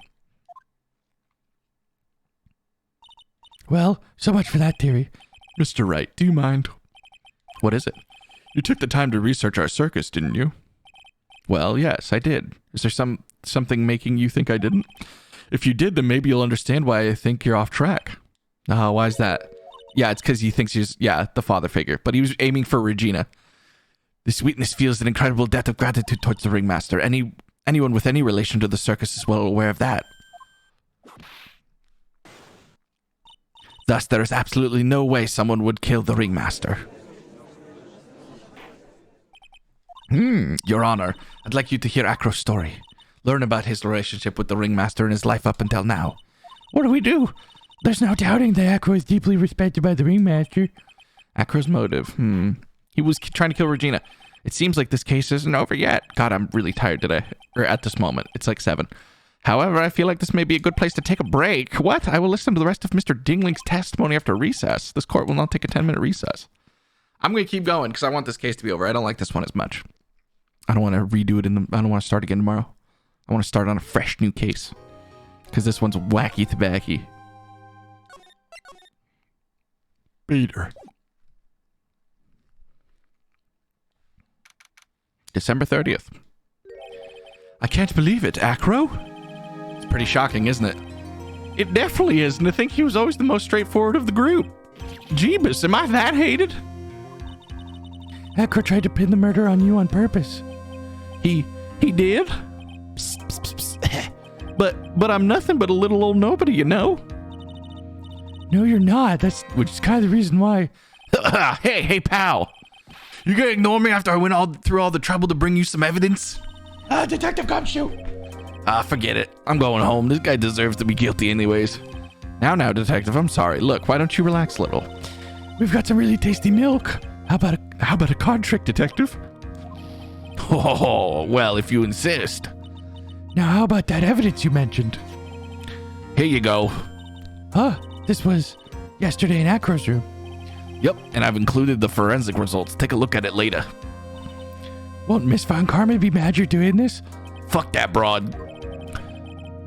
Well, so much for that theory. Mr. Wright, do you mind? What is it? You took the time to research our circus, didn't you? Well, yes, I did. Is there something making you think I didn't? If you did, then maybe you'll understand why I think you're off track. Why's that? Yeah, it's because he thinks he's, the father figure. But he was aiming for Regina. This witness feels an incredible debt of gratitude towards the ringmaster. Anyone with any relation to the circus is well aware of that. Thus, there is absolutely no way someone would kill the ringmaster. Your Honor, I'd like you to hear Acro's story. Learn about his relationship with the ringmaster and his life up until now. What do we do? There's no doubting that Acro is deeply respected by the ringmaster. Acro's motive. He was trying to kill Regina. It seems like this case isn't over yet. God, I'm really tired today. Or at this moment. It's like 7. However, I feel like this may be a good place to take a break. What? I will listen to the rest of Mr. Dingling's testimony after recess. This court will not take a 10-minute recess. I'm going to keep going because I want this case to be over. I don't like this one as much. I don't want to redo it I don't want to start again tomorrow. I want to start on a fresh new case. Because this one's wacky tobacco. Peter. December 30th. I can't believe it, Acro. It's pretty shocking, isn't it? It definitely is, and I think he was always the most straightforward of the group. Jeebus, am I that hated? Acro tried to pin the murder on you on purpose. He did? Psst, psst, psst, psst. But I'm nothing but a little old nobody, you know? No, you're not. Which is kind of the reason why. Hey, pal. You gonna ignore me after I went through all the trouble to bring you some evidence? Detective Gumshoe. Forget it. I'm going home. This guy deserves to be guilty anyways. Now, Detective, I'm sorry. Look, why don't you relax a little? We've got some really tasty milk. How about a card trick, Detective? Oh, well, if you insist. Now, how about that evidence you mentioned? Here you go. This was yesterday in Acro's room. Yep, and I've included the forensic results. Take a look at it later. Won't Miss Von Karma be mad you're doing this? Fuck that broad.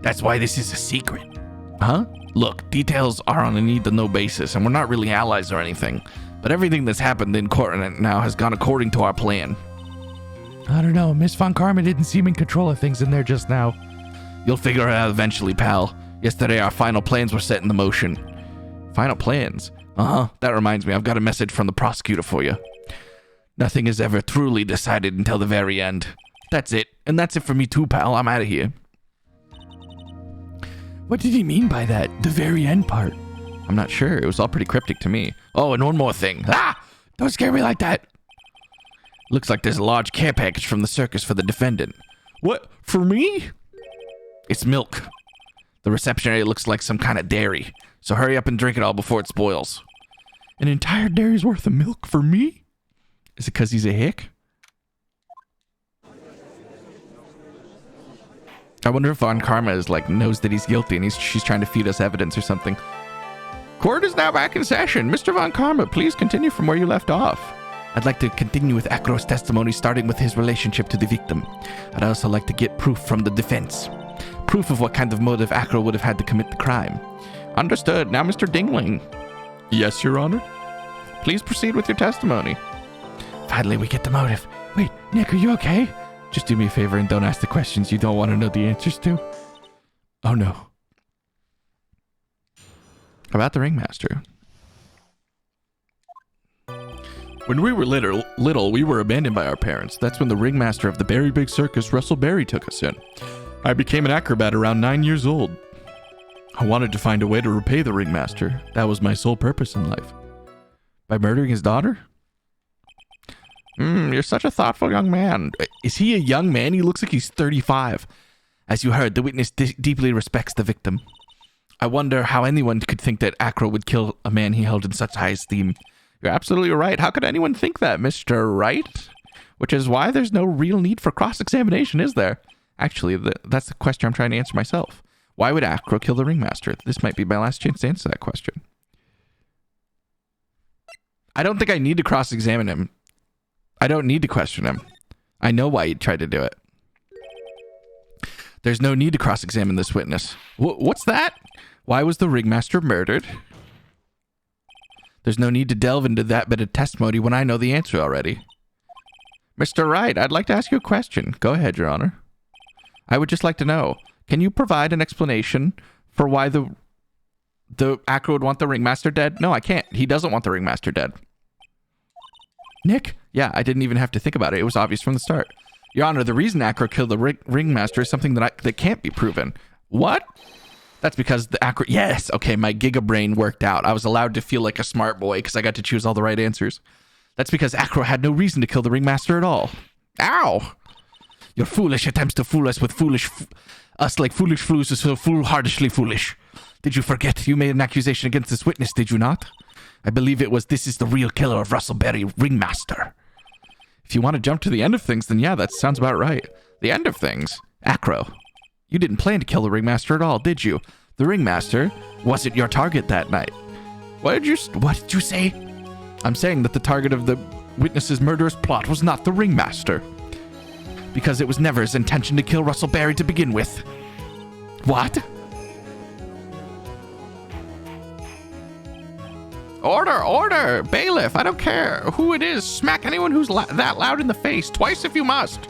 That's why this is a secret. Huh? Look, details are on a need-to-know basis, and we're not really allies or anything. But everything that's happened in court now has gone according to our plan. I don't know. Miss Von Karma didn't seem in control of things in there just now. You'll figure it out eventually, pal. Yesterday, our final plans were set into motion. Final plans? That reminds me, I've got a message from the prosecutor for you. Nothing is ever truly decided until the very end. That's it. And that's it for me too, pal. I'm out of here. What did he mean by that? The very end part? I'm not sure. It was all pretty cryptic to me. Oh, and one more thing. Don't scare me like that. Looks like there's a large care package from the circus for the defendant. What? For me? It's milk. The reception area looks like some kind of dairy. So hurry up and drink it all before it spoils. An entire dairy's worth of milk for me? Is it because he's a hick? I wonder if Von Karma is knows that he's guilty and she's trying to feed us evidence or something. Court is now back in session. Mr. Von Karma, please continue from where you left off. I'd like to continue with Acro's testimony, starting with his relationship to the victim. I'd also like to get proof from the defense. Proof of what kind of motive Acro would have had to commit the crime. Understood. Now, Mr. Dingling. Yes, Your Honor? Please proceed with your testimony. Finally, we get the motive. Wait, Nick, are you okay? Just do me a favor and don't ask the questions you don't want to know the answers to. Oh, no. About the ringmaster. When we were little, we were abandoned by our parents. That's when the ringmaster of the Berry Big Circus, Russell Berry, took us in. I became an acrobat around 9 years old. I wanted to find a way to repay the ringmaster. That was my sole purpose in life. By murdering his daughter? You're such a thoughtful young man. Is he a young man? He looks like he's 35. As you heard, the witness deeply respects the victim. I wonder how anyone could think that Acro would kill a man he held in such high esteem. You're absolutely right. How could anyone think that, Mr. Wright? Which is why there's no real need for cross-examination, is there? Actually, that's the question I'm trying to answer myself. Why would Acro kill the ringmaster? This might be my last chance to answer that question. I don't think I need to cross-examine him. I don't need to question him. I know why he tried to do it. There's no need to cross-examine this witness. What's that? Why was the ringmaster murdered? There's no need to delve into that bit of testimony when I know the answer already. Mr. Wright, I'd like to ask you a question. Go ahead, Your Honor. I would just like to know, can you provide an explanation for why the Acro would want the ringmaster dead? No, I can't. He doesn't want the ringmaster dead. Nick? Yeah, I didn't even have to think about it. It was obvious from the start. Your Honor, the reason Acro killed the ringmaster is something that can't be proven. What? That's because the Acro... Yes! Okay, my Giga brain worked out. I was allowed to feel like a smart boy because I got to choose all the right answers. That's because Acro had no reason to kill the ringmaster at all. Ow! Your foolish attempts to fool us with us like foolish fools is so foolhardishly foolish. Did you forget you made an accusation against this witness, did you not? I believe this is the real killer of Russell Berry, ringmaster. If you want to jump to the end of things, then yeah, that sounds about right. The end of things? Acro, you didn't plan to kill the ringmaster at all, did you? The ringmaster wasn't your target that night. What did you say? I'm saying that the target of the witness's murderous plot was not the ringmaster. because it was never his intention to kill Russell Barry to begin with. What? Order! Bailiff, I don't care who it is. Smack anyone who's that loud in the face, twice if you must.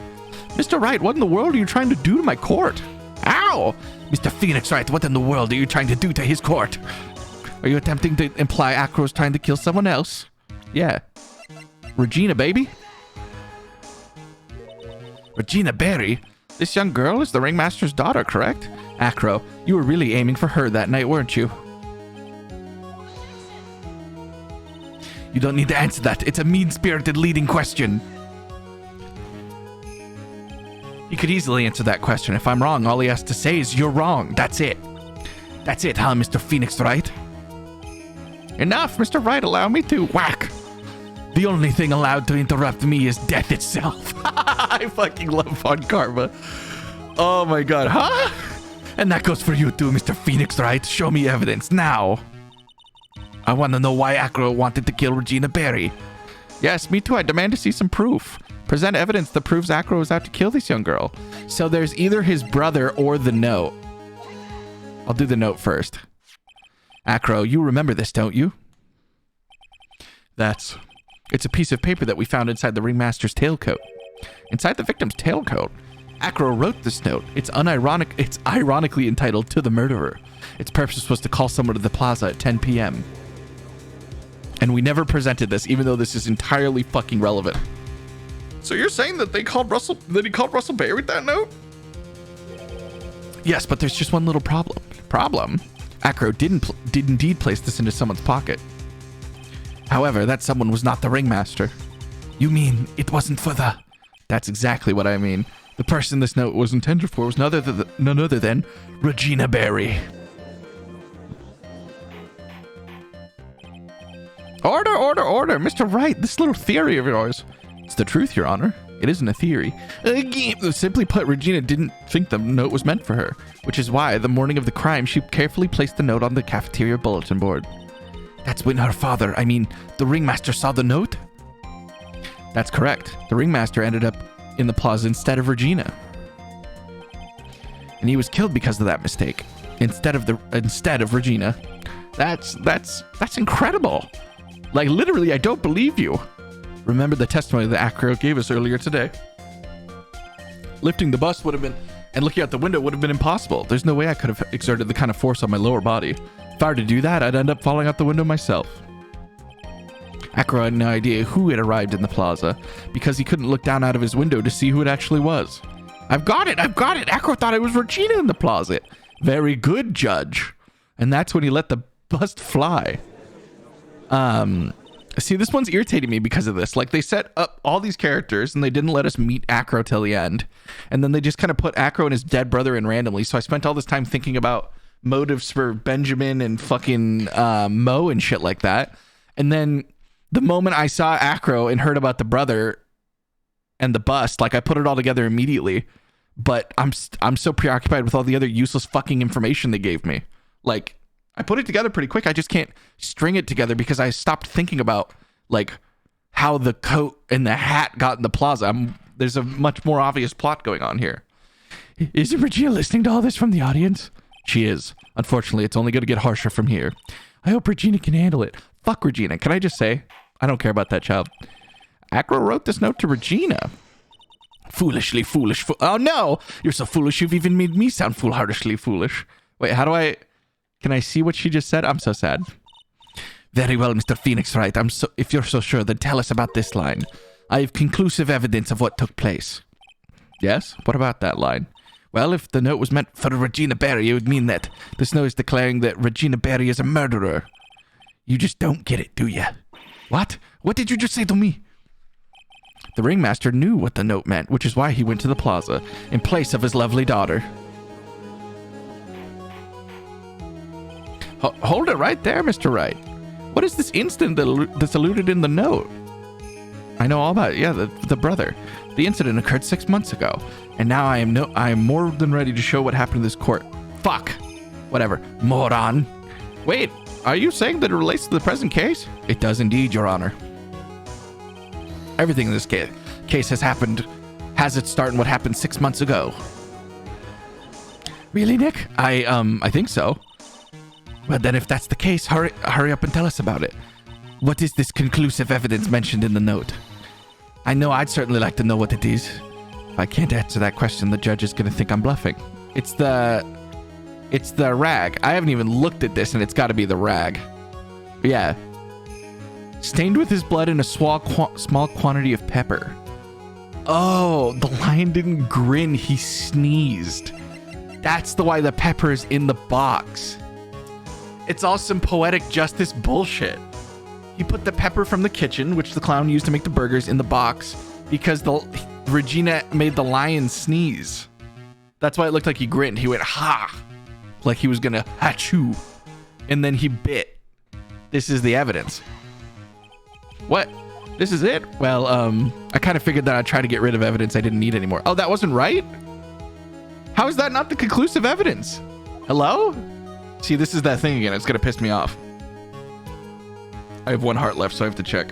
Mr. Wright, what in the world are you trying to do to my court? Ow! Mr. Phoenix Wright, what in the world are you trying to do to his court? Are you attempting to imply Acro's trying to kill someone else? Yeah. Regina, baby? Regina Barry? This young girl is the ringmaster's daughter, correct? Acro, you were really aiming for her that night, weren't you? You don't need to answer that. It's a mean-spirited leading question. He could easily answer that question. If I'm wrong, all he has to say is, you're wrong. That's it. That's it, huh, Mr. Phoenix Wright? Enough, Mr. Wright. Allow me to whack. The only thing allowed to interrupt me is death itself. I fucking love Fun Karma. Oh my god, huh? And that goes for you too, Mr. Phoenix Wright. Show me evidence now. I want to know why Acro wanted to kill Regina Barry. Yes, me too. I demand to see some proof. Present evidence that proves Acro was out to kill this young girl. So there's either his brother or the note. I'll do the note first. Acro, you remember this, don't you? It's a piece of paper that we found inside the ringmaster's tailcoat. Inside the victim's tailcoat, Acro wrote this note. It's ironically entitled To the Murderer. Its purpose was to call someone to the plaza at 10 p.m. And we never presented this, even though this is entirely fucking relevant. So you're saying that he called Russell Barry with that note? Yes, but there's just one little problem. Problem? Acro did indeed place this into someone's pocket. However, that someone was not the ringmaster. You mean it wasn't for the... That's exactly what I mean. The person this note was intended for was none other than Regina Barry. Order! Mr. Wright, this little theory of yours. It's the truth, Your Honor. It isn't a theory. Simply put, Regina didn't think the note was meant for her, which is why, the morning of the crime, she carefully placed the note on the cafeteria bulletin board. That's when her father, the ringmaster, saw the note? That's correct. The ringmaster ended up in the plaza instead of Regina. And he was killed because of that mistake. Instead of Regina. That's incredible. Like, literally, I don't believe you. Remember the testimony that Acro gave us earlier today. Lifting the bus would have been, and looking out the window would have been impossible. There's no way I could have exerted the kind of force on my lower body. If I were to do that, I'd end up falling out the window myself. Acro had no idea who had arrived in the plaza, because he couldn't look down out of his window to see who it actually was. I've got it! Acro thought it was Regina in the plaza. Very good, Judge. And that's when he let the bus fly. See, this one's irritating me because of this. Like, they set up all these characters and they didn't let us meet Acro till the end. And then they just kind of put Acro and his dead brother in randomly. So I spent all this time thinking about motives for Benjamin and fucking Mo and shit like that. And then the moment I saw Acro and heard about the brother and the bust, like, I put it all together immediately. But I'm so preoccupied with all the other useless fucking information they gave me. Like, I put it together pretty quick. I just can't string it together because I stopped thinking about, like, how the coat and the hat got in the plaza. There's a much more obvious plot going on here. Isn't Regina listening to all this from the audience? She is. Unfortunately, it's only going to get harsher from here. I hope Regina can handle it. Fuck Regina. Can I just say, I don't care about that child. Acro wrote this note to Regina. Foolishly foolish. Oh, no. You're so foolish, you've even made me sound foolhardishly foolish. Wait, how do I... Can I see what she just said? I'm so sad. Very well, Mr. Phoenix Wright. If you're so sure, then tell us about this line. I have conclusive evidence of what took place. Yes? What about that line? Well, if the note was meant for Regina Barry, it would mean that this note is declaring that Regina Barry is a murderer. You just don't get it, do you? What? What did you just say to me? The ringmaster knew what the note meant, which is why he went to the plaza in place of his lovely daughter. Hold it right there, Mr. Wright. What is this incident that's alluded in the note? I know all about it. Yeah, the brother. The incident occurred 6 months ago, and now I am more than ready to show what happened in this court. Fuck. Whatever. Moron. Wait, are you saying that it relates to the present case? It does indeed, Your Honor. Everything in this case has happened has its start in what happened 6 months ago. Really, Nick? I think so. Well, then if that's the case, hurry up and tell us about it. What is this conclusive evidence mentioned in the note? I know I'd certainly like to know what it is. If I can't answer that question, the judge is going to think I'm bluffing. It's the rag. I haven't even looked at this, and it's got to be the rag. Yeah. Stained with his blood in a small quantity of pepper. Oh, the lion didn't grin. He sneezed. That's why the pepper is in the box. It's all some poetic justice bullshit. He put the pepper from the kitchen, which the clown used to make the burgers, in the box because Regina made the lion sneeze. That's why it looked like he grinned. He went, ha, like he was going to achoo. And then he bit. This is the evidence. What? This is it? Well, I kind of figured that I'd try to get rid of evidence I didn't need anymore. Oh, that wasn't right? How is that not the conclusive evidence? Hello? See, this is that thing again. It's going to piss me off. I have 1 heart left, so I have to check.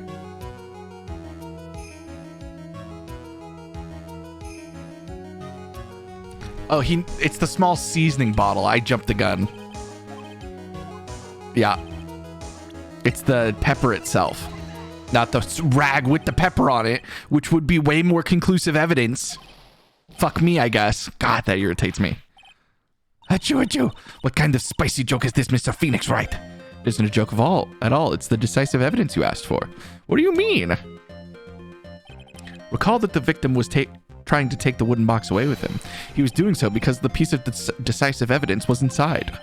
Oh, it's the small seasoning bottle. I jumped the gun. Yeah. It's the pepper itself. Not the rag with the pepper on it, which would be way more conclusive evidence. Fuck me, I guess. God, that irritates me. Achoo. What kind of spicy joke is this, Mr. Phoenix Wright? It isn't a joke at all. It's the decisive evidence you asked for. What do you mean? Recall that the victim was trying to take the wooden box away with him. He was doing so because the piece of decisive evidence was inside.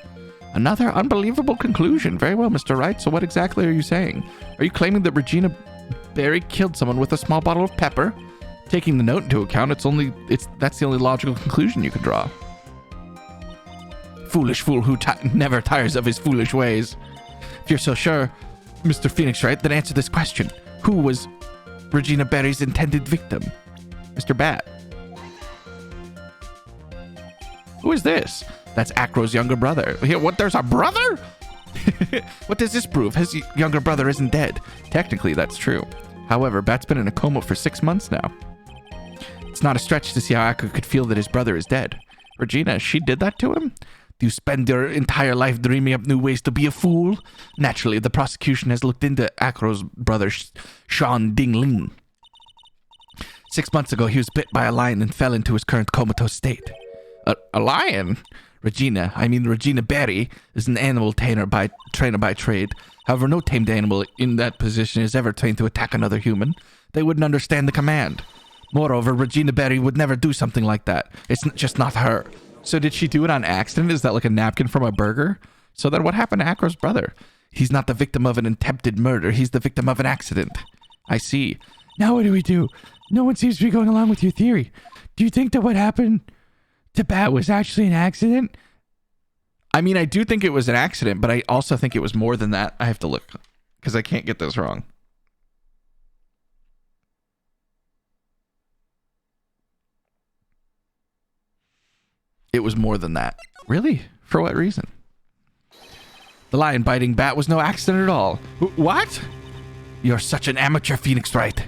Another unbelievable conclusion. Very well, Mr. Wright. So what exactly are you saying? Are you claiming that Regina Berry killed someone with a small bottle of pepper? Taking the note into account, that's the only logical conclusion you could draw. Foolish fool who never tires of his foolish ways. If you're so sure, Mr. Phoenix Wright, then answer this question. Who was Regina Berry's intended victim? Mr. Bat. Who is this? That's Acro's younger brother. What, there's a brother? What does this prove? His younger brother isn't dead. Technically, that's true. However, Bat's been in a coma for 6 months now. It's not a stretch to see how Acro could feel that his brother is dead. Regina, she did that to him? Do you spend your entire life dreaming up new ways to be a fool? Naturally, the prosecution has looked into Acro's brother, Sean Dingling. 6 months ago, he was bit by a lion and fell into his current comatose state. A lion? Regina Berry, is an animal trainer by trade. However, no tamed animal in that position is ever trained to attack another human. They wouldn't understand the command. Moreover, Regina Berry would never do something like that. It's just not her. So did she do it on accident? Is that like a napkin from a burger? So then what happened to Acro's brother? He's not the victim of an attempted murder. He's the victim of an accident. I see. Now what do we do? No one seems to be going along with your theory. Do you think that what happened to Bat was actually an accident? I mean, I do think it was an accident, but I also think it was more than that. I have to look because I can't get this wrong. It was more than that. Really? For what reason? The lion biting Bat was no accident at all. What? You're such an amateur, Phoenix Wright.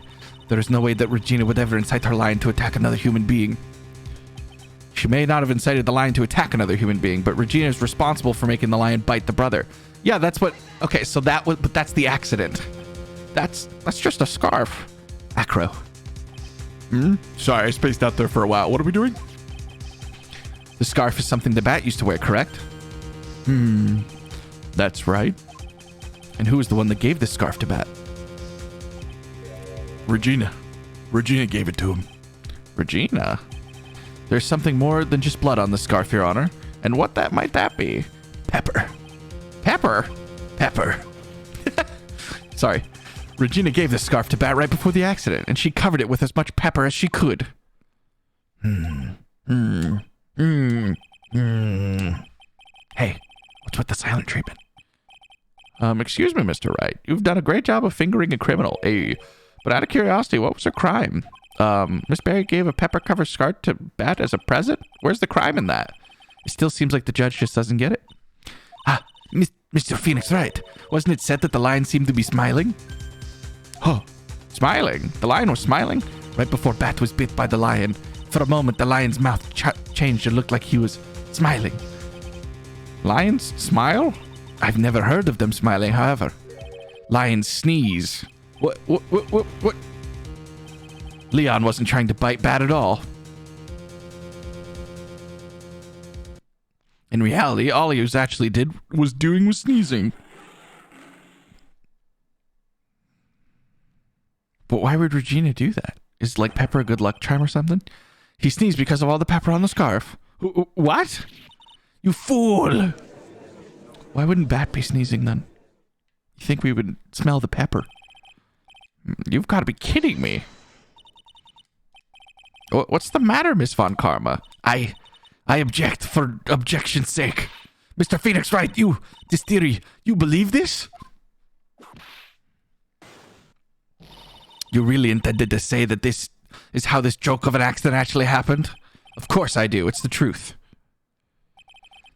There is no way that Regina would ever incite her lion to attack another human being. She may not have incited the lion to attack another human being, but Regina is responsible for making the lion bite the brother. Yeah, that's what... Okay, so but that's the accident. That's just a scarf. Acro. Sorry, I spaced out there for a while. What are we doing? The scarf is something the Bat used to wear, correct? That's right. And who was the one that gave this scarf to Bat? Regina. Regina gave it to him. Regina? There's something more than just blood on the scarf, Your Honor. And what might that be? Pepper. Pepper? Pepper. Sorry. Regina gave this scarf to Bat right before the accident, and she covered it with as much pepper as she could. Hey, what's with the silent treatment? Excuse me, Mr. Wright. You've done a great job of fingering a criminal. But out of curiosity, what was her crime? Miss Berry gave a pepper-covered scarf to Bat as a present? Where's the crime in that? It still seems like the judge just doesn't get it. Mr. Phoenix Wright, wasn't it said that the lion seemed to be smiling? Huh. Smiling? The lion was smiling? Right before Bat was bit by the lion. For a moment, the lion's mouth changed and looked like he was smiling. Lions smile? I've never heard of them smiling, however. Lions sneeze. What? Leon wasn't trying to bite Bat at all. In reality, all he was actually was sneezing. But why would Regina do that? Is like pepper a good luck charm or something? He sneezed because of all the pepper on the scarf. What? You fool! Why wouldn't Bat be sneezing then? You think we would smell the pepper? You've got to be kidding me. What's the matter, Miss Von Karma? I object for objection's sake. Mr. Phoenix Wright, this theory, you believe this? You really intended to say that this is how this joke of an accident actually happened? Of course I do. It's the truth.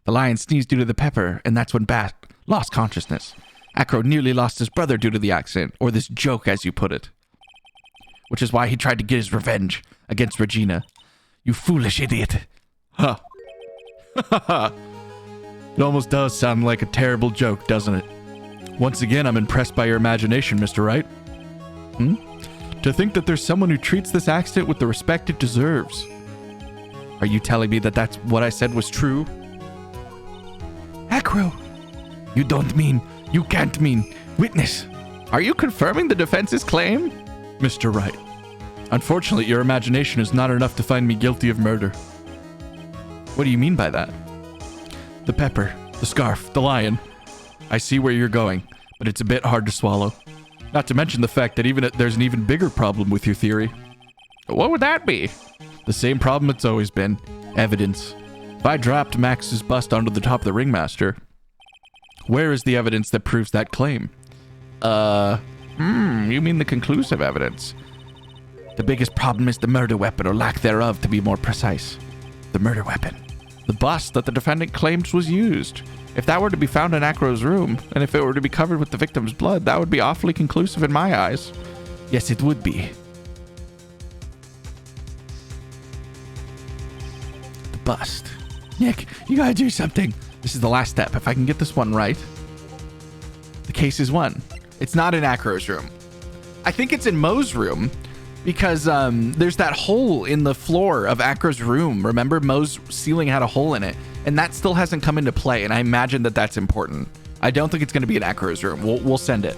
The lion sneezed due to the pepper, and that's when Bat lost consciousness. Acro nearly lost his brother due to the accident, or this joke, as you put it. Which is why he tried to get his revenge against Regina. You foolish idiot. Huh. It almost does sound like a terrible joke, doesn't it? Once again, I'm impressed by your imagination, Mr. Wright. To think that there's someone who treats this accident with the respect it deserves. Are you telling me that that's what I said was true? Acro, you can't mean. Witness. Are you confirming the defense's claim? Mr. Wright, unfortunately, your imagination is not enough to find me guilty of murder. What do you mean by that? The pepper, the scarf, the lion. I see where you're going, but it's a bit hard to swallow. Not to mention the fact that there's an even bigger problem with your theory. What would that be? The same problem it's always been. Evidence. If I dropped Max's bust onto the top of the ringmaster, where is the evidence that proves that claim? You mean the conclusive evidence? The biggest problem is the murder weapon, or lack thereof, to be more precise. The murder weapon. The bust that the defendant claims was used. If that were to be found in Acro's room, and if it were to be covered with the victim's blood, that would be awfully conclusive in my eyes. Yes, it would be. The bust. Nick, you gotta do something. This is the last step. If I can get this one right, the case is won. It's not in Acro's room. I think it's in Mo's room, because there's that hole in the floor of Acro's room. Remember, Mo's ceiling had a hole in it, and that still hasn't come into play, and I imagine that that's important. I don't think it's going to be in Acro's room. We'll send it.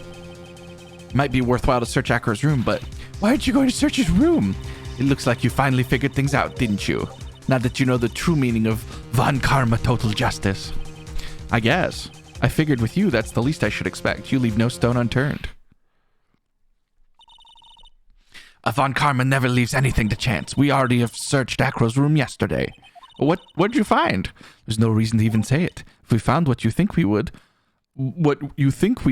Might be worthwhile to search Acro's room, but why aren't you going to search his room? It looks like you finally figured things out, didn't you? Now that you know the true meaning of Von Karma total justice. I guess. I figured with you, that's the least I should expect. You leave no stone unturned. Von Karma never leaves anything to chance. We already have searched Acro's room yesterday. What'd you find? There's no reason to even say it. If we found what you think we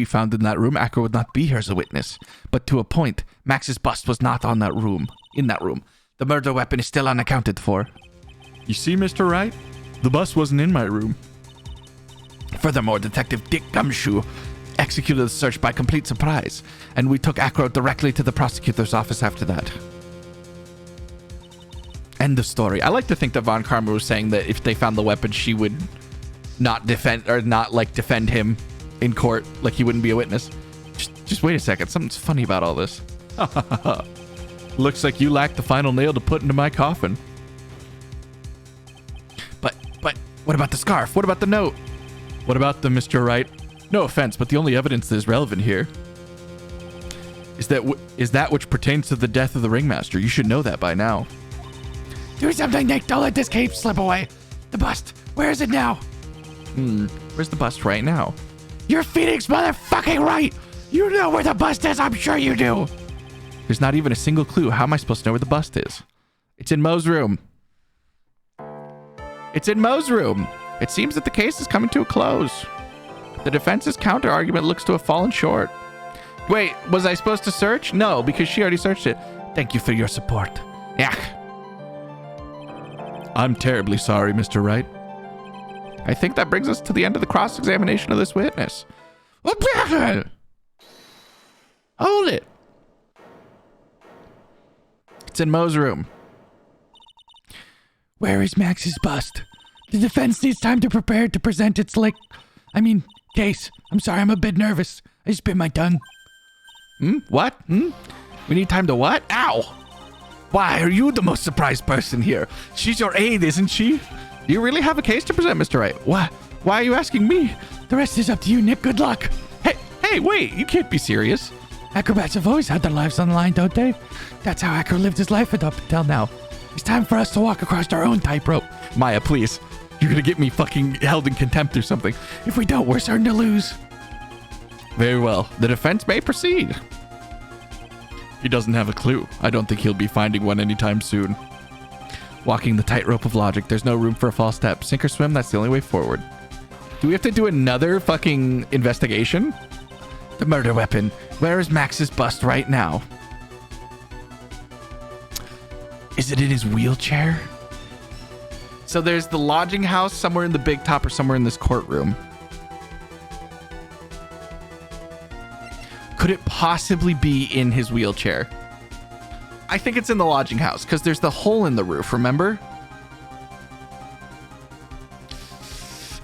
found in that room, Acro would not be here as a witness. But to a point, Max's bust was not in that room. The murder weapon is still unaccounted for. You see, Mr. Wright? The bust wasn't in my room. Furthermore, Detective Dick Gumshoe executed the search by complete surprise, and we took Acro directly to the prosecutor's office after that. End of story. I like to think that Von Karma was saying that if they found the weapon, she would not defend him in court, like he wouldn't be a witness. Just wait a second. Something's funny about all this. Looks like you lack the final nail to put into my coffin. But what about the scarf? What about the note? What about them, Mr. Wright? No offense, but the only evidence that is relevant here is that which pertains to the death of the ringmaster. You should know that by now. Do something, Nick. Don't let this cape slip away. The bust. Where is it now? Where's the bust right now? You're Phoenix motherfucking right. You know where the bust is. I'm sure you do. There's not even a single clue. How am I supposed to know where the bust is? It's in Mo's room. It's in Mo's room. It seems that the case is coming to a close. The defense's counter-argument looks to have fallen short. Wait, was I supposed to search? No, because she already searched it. Thank you for your support. Yeah. I'm terribly sorry, Mr. Wright. I think that brings us to the end of the cross-examination of this witness. Hold it. It's in Mo's room. Where is Max's bust? The defense needs time to prepare to present its case. I'm sorry, I'm a bit nervous. I just bit my tongue. What? We need time to what? Ow! Why are you the most surprised person here? She's your aide, isn't she? Do you really have a case to present, Mr. Wright? Why are you asking me? The rest is up to you, Nick. Good luck. Hey, wait, you can't be serious. Acrobats have always had their lives on the line, don't they? That's how Acro lived his life up until now. It's time for us to walk across our own tightrope. Maya, please. You're gonna get me fucking held in contempt or something. If we don't, we're certain to lose. Very well. The defense may proceed. He doesn't have a clue. I don't think he'll be finding one anytime soon. Walking the tightrope of logic. There's no room for a false step. Sink or swim, that's the only way forward. Do we have to do another fucking investigation? The murder weapon. Where is Max's bust right now? Is it in his wheelchair? So there's the lodging house somewhere in the big top or somewhere in this courtroom. Could it possibly be in his wheelchair? I think it's in the lodging house because there's the hole in the roof, remember?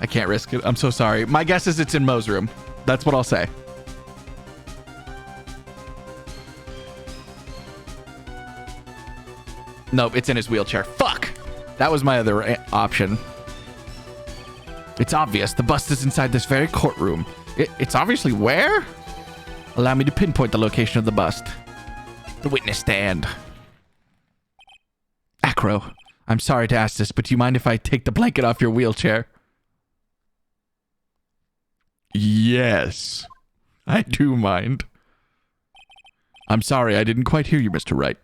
I can't risk it. I'm so sorry. My guess is it's in Mo's room. That's what I'll say. Nope, it's in his wheelchair. Fuck! That was my other option. It's obvious. The bust is inside this very courtroom. It's obviously where? Allow me to pinpoint the location of the bust. The witness stand. Acro, I'm sorry to ask this, but do you mind if I take the blanket off your wheelchair? Yes, I do mind. I'm sorry, I didn't quite hear you, Mr. Wright.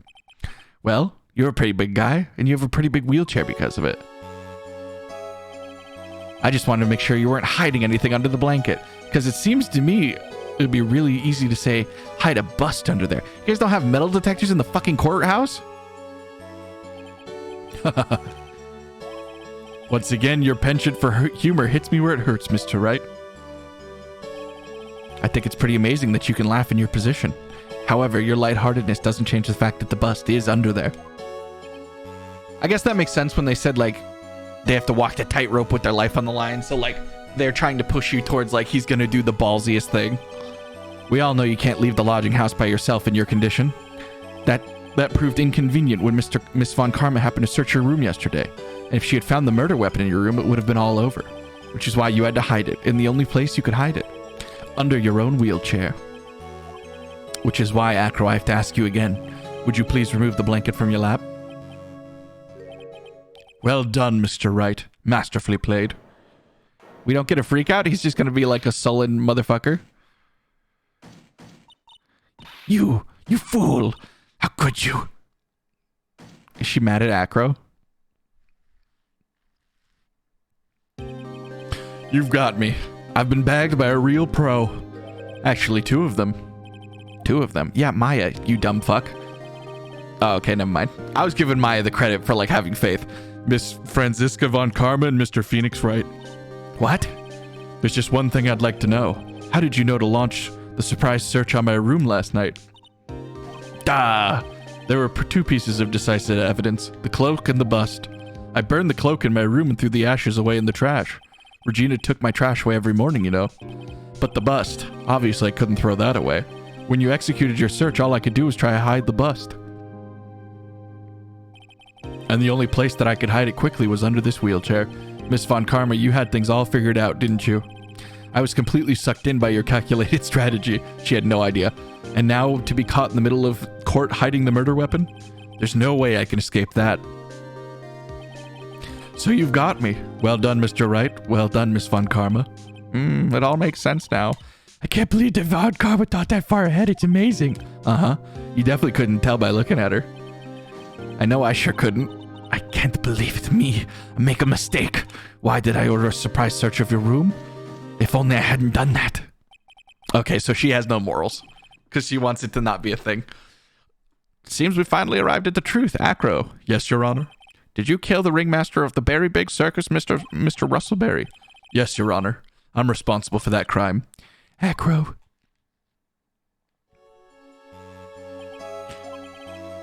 Well, you're a pretty big guy, and you have a pretty big wheelchair because of it. I just wanted to make sure you weren't hiding anything under the blanket, because it seems to me it would be really easy to say, hide a bust under there. You guys don't have metal detectors in the fucking courthouse? Once again, your penchant for humor hits me where it hurts, Mr. Wright. I think it's pretty amazing that you can laugh in your position. However, your lightheartedness doesn't change the fact that the bust is under there. I guess that makes sense when they said, like, they have to walk the tightrope with their life on the line. So, like, they're trying to push you towards, like, he's going to do the ballsiest thing. We all know you can't leave the lodging house by yourself in your condition. That proved inconvenient when Miss Von Karma happened to search your room yesterday. And if she had found the murder weapon in your room, it would have been all over. Which is why you had to hide it in the only place you could hide it. Under your own wheelchair. Which is why, Acro, I have to ask you again. Would you please remove the blanket from your lap? Well done, Mr. Wright. Masterfully played. We don't get a freak out? He's just going to be like a sullen motherfucker? You fool. How could you? Is she mad at Acro? You've got me. I've been bagged by a real pro. Actually, two of them. Two of them? Yeah, Maya, you dumb fuck. Oh, okay, never mind. I was giving Maya the credit for, like, having faith. Miss Franziska Von Karma and Mr. Phoenix Wright. What? There's just one thing I'd like to know. How did you know to launch the surprise search on my room last night? There were two pieces of decisive evidence, the cloak and the bust. I burned the cloak in my room and threw the ashes away in the trash. Regina took my trash away every morning, you know. But the bust, obviously I couldn't throw that away. When you executed your search, all I could do was try to hide the bust. And the only place that I could hide it quickly was under this wheelchair. Miss Von Karma, you had things all figured out, didn't you? I was completely sucked in by your calculated strategy. She had no idea. And now to be caught in the middle of court hiding the murder weapon? There's no way I can escape that. So you've got me. Well done, Mr. Wright. Well done, Miss Von Karma. It all makes sense now. I can't believe that Von Karma thought that far ahead. It's amazing. Uh-huh. You definitely couldn't tell by looking at her. I know I sure couldn't. I can't believe it. Me. I make a mistake. Why did I order a surprise search of your room? If only I hadn't done that. Okay, so she has no morals. Because she wants it to not be a thing. Seems we finally arrived at the truth, Acro. Yes, Your Honor. Did you kill the ringmaster of the Berry Big Circus, Mr. Russellberry? Yes, Your Honor. I'm responsible for that crime. Acro.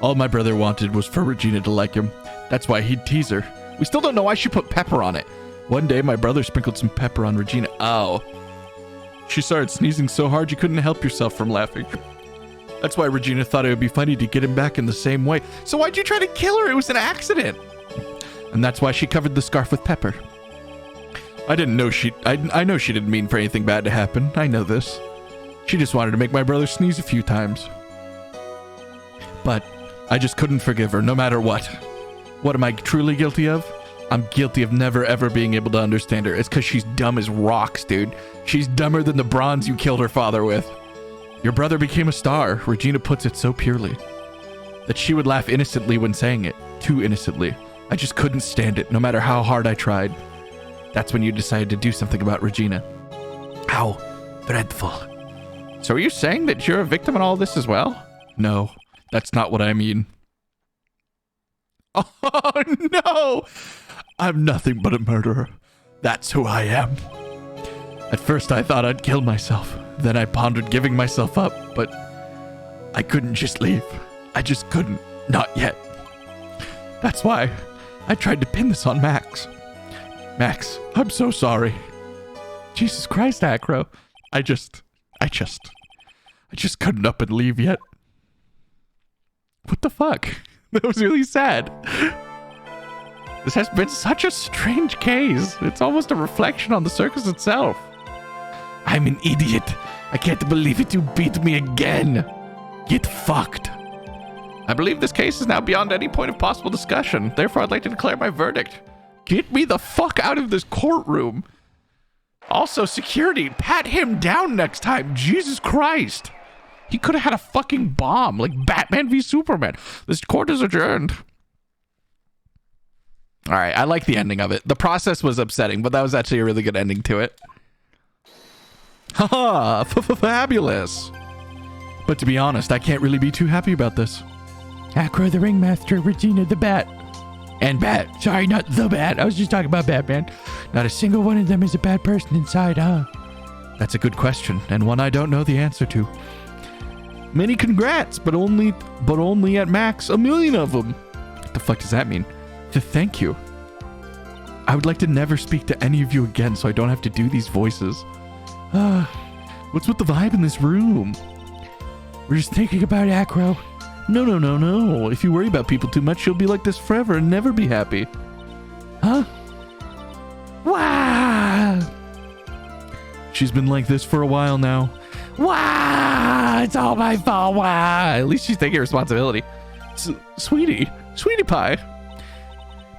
All my brother wanted was for Regina to like him. That's why he'd tease her. We still don't know why she put pepper on it. One day, my brother sprinkled some pepper on Regina. Oh. She started sneezing so hard you couldn't help yourself from laughing. That's why Regina thought it would be funny to get him back in the same way. So why'd you try to kill her? It was an accident. And that's why she covered the scarf with pepper. I didn't know I know she didn't mean for anything bad to happen. I know this. She just wanted to make my brother sneeze a few times. But I just couldn't forgive her, no matter what. What am I truly guilty of? I'm guilty of never ever being able to understand her. It's because she's dumb as rocks, dude. She's dumber than the bronze you killed her father with. Your brother became a star. Regina puts it so purely. That she would laugh innocently when saying it. Too innocently. I just couldn't stand it, no matter how hard I tried. That's when you decided to do something about Regina. How dreadful. So are you saying that you're a victim in all this as well? No, that's not what I mean. Oh, no! I'm nothing but a murderer. That's who I am. At first I thought I'd kill myself. Then I pondered giving myself up, but I couldn't just leave. I just couldn't. Not yet. That's why I tried to pin this on Max. Max, I'm so sorry. Jesus Christ, Acro. I just couldn't up and leave yet. What the fuck? That was really sad. This has been such a strange case. It's almost a reflection on the circus itself. I'm an idiot. I can't believe it. You beat me again. Get fucked. I believe this case is now beyond any point of possible discussion. Therefore, I'd like to declare my verdict. Get me the fuck out of this courtroom. Also, security, pat him down next time. Jesus Christ. He could have had a fucking bomb, like Batman v Superman. This court is adjourned. All right, I like the ending of it. The process was upsetting, but that was actually a really good ending to it. Haha, fabulous. But to be honest, I can't really be too happy about this. Acro the Ringmaster, Regina the Bat. And Bat. Sorry, not the Bat. I was just talking about Batman. Not a single one of them is a bad person inside, huh? That's a good question, and one I don't know the answer to. Many congrats, but only at max 1,000,000 of them. What the fuck does that mean? To thank you. I would like to never speak to any of you again so I don't have to do these voices. What's with the vibe in this room? We're just thinking about Acro. No. If you worry about people too much, you'll be like this forever and never be happy. Huh? Wow! She's been like this for a while now. Wow! It's all my fault. Wow! At least she's taking responsibility. Sweetie pie.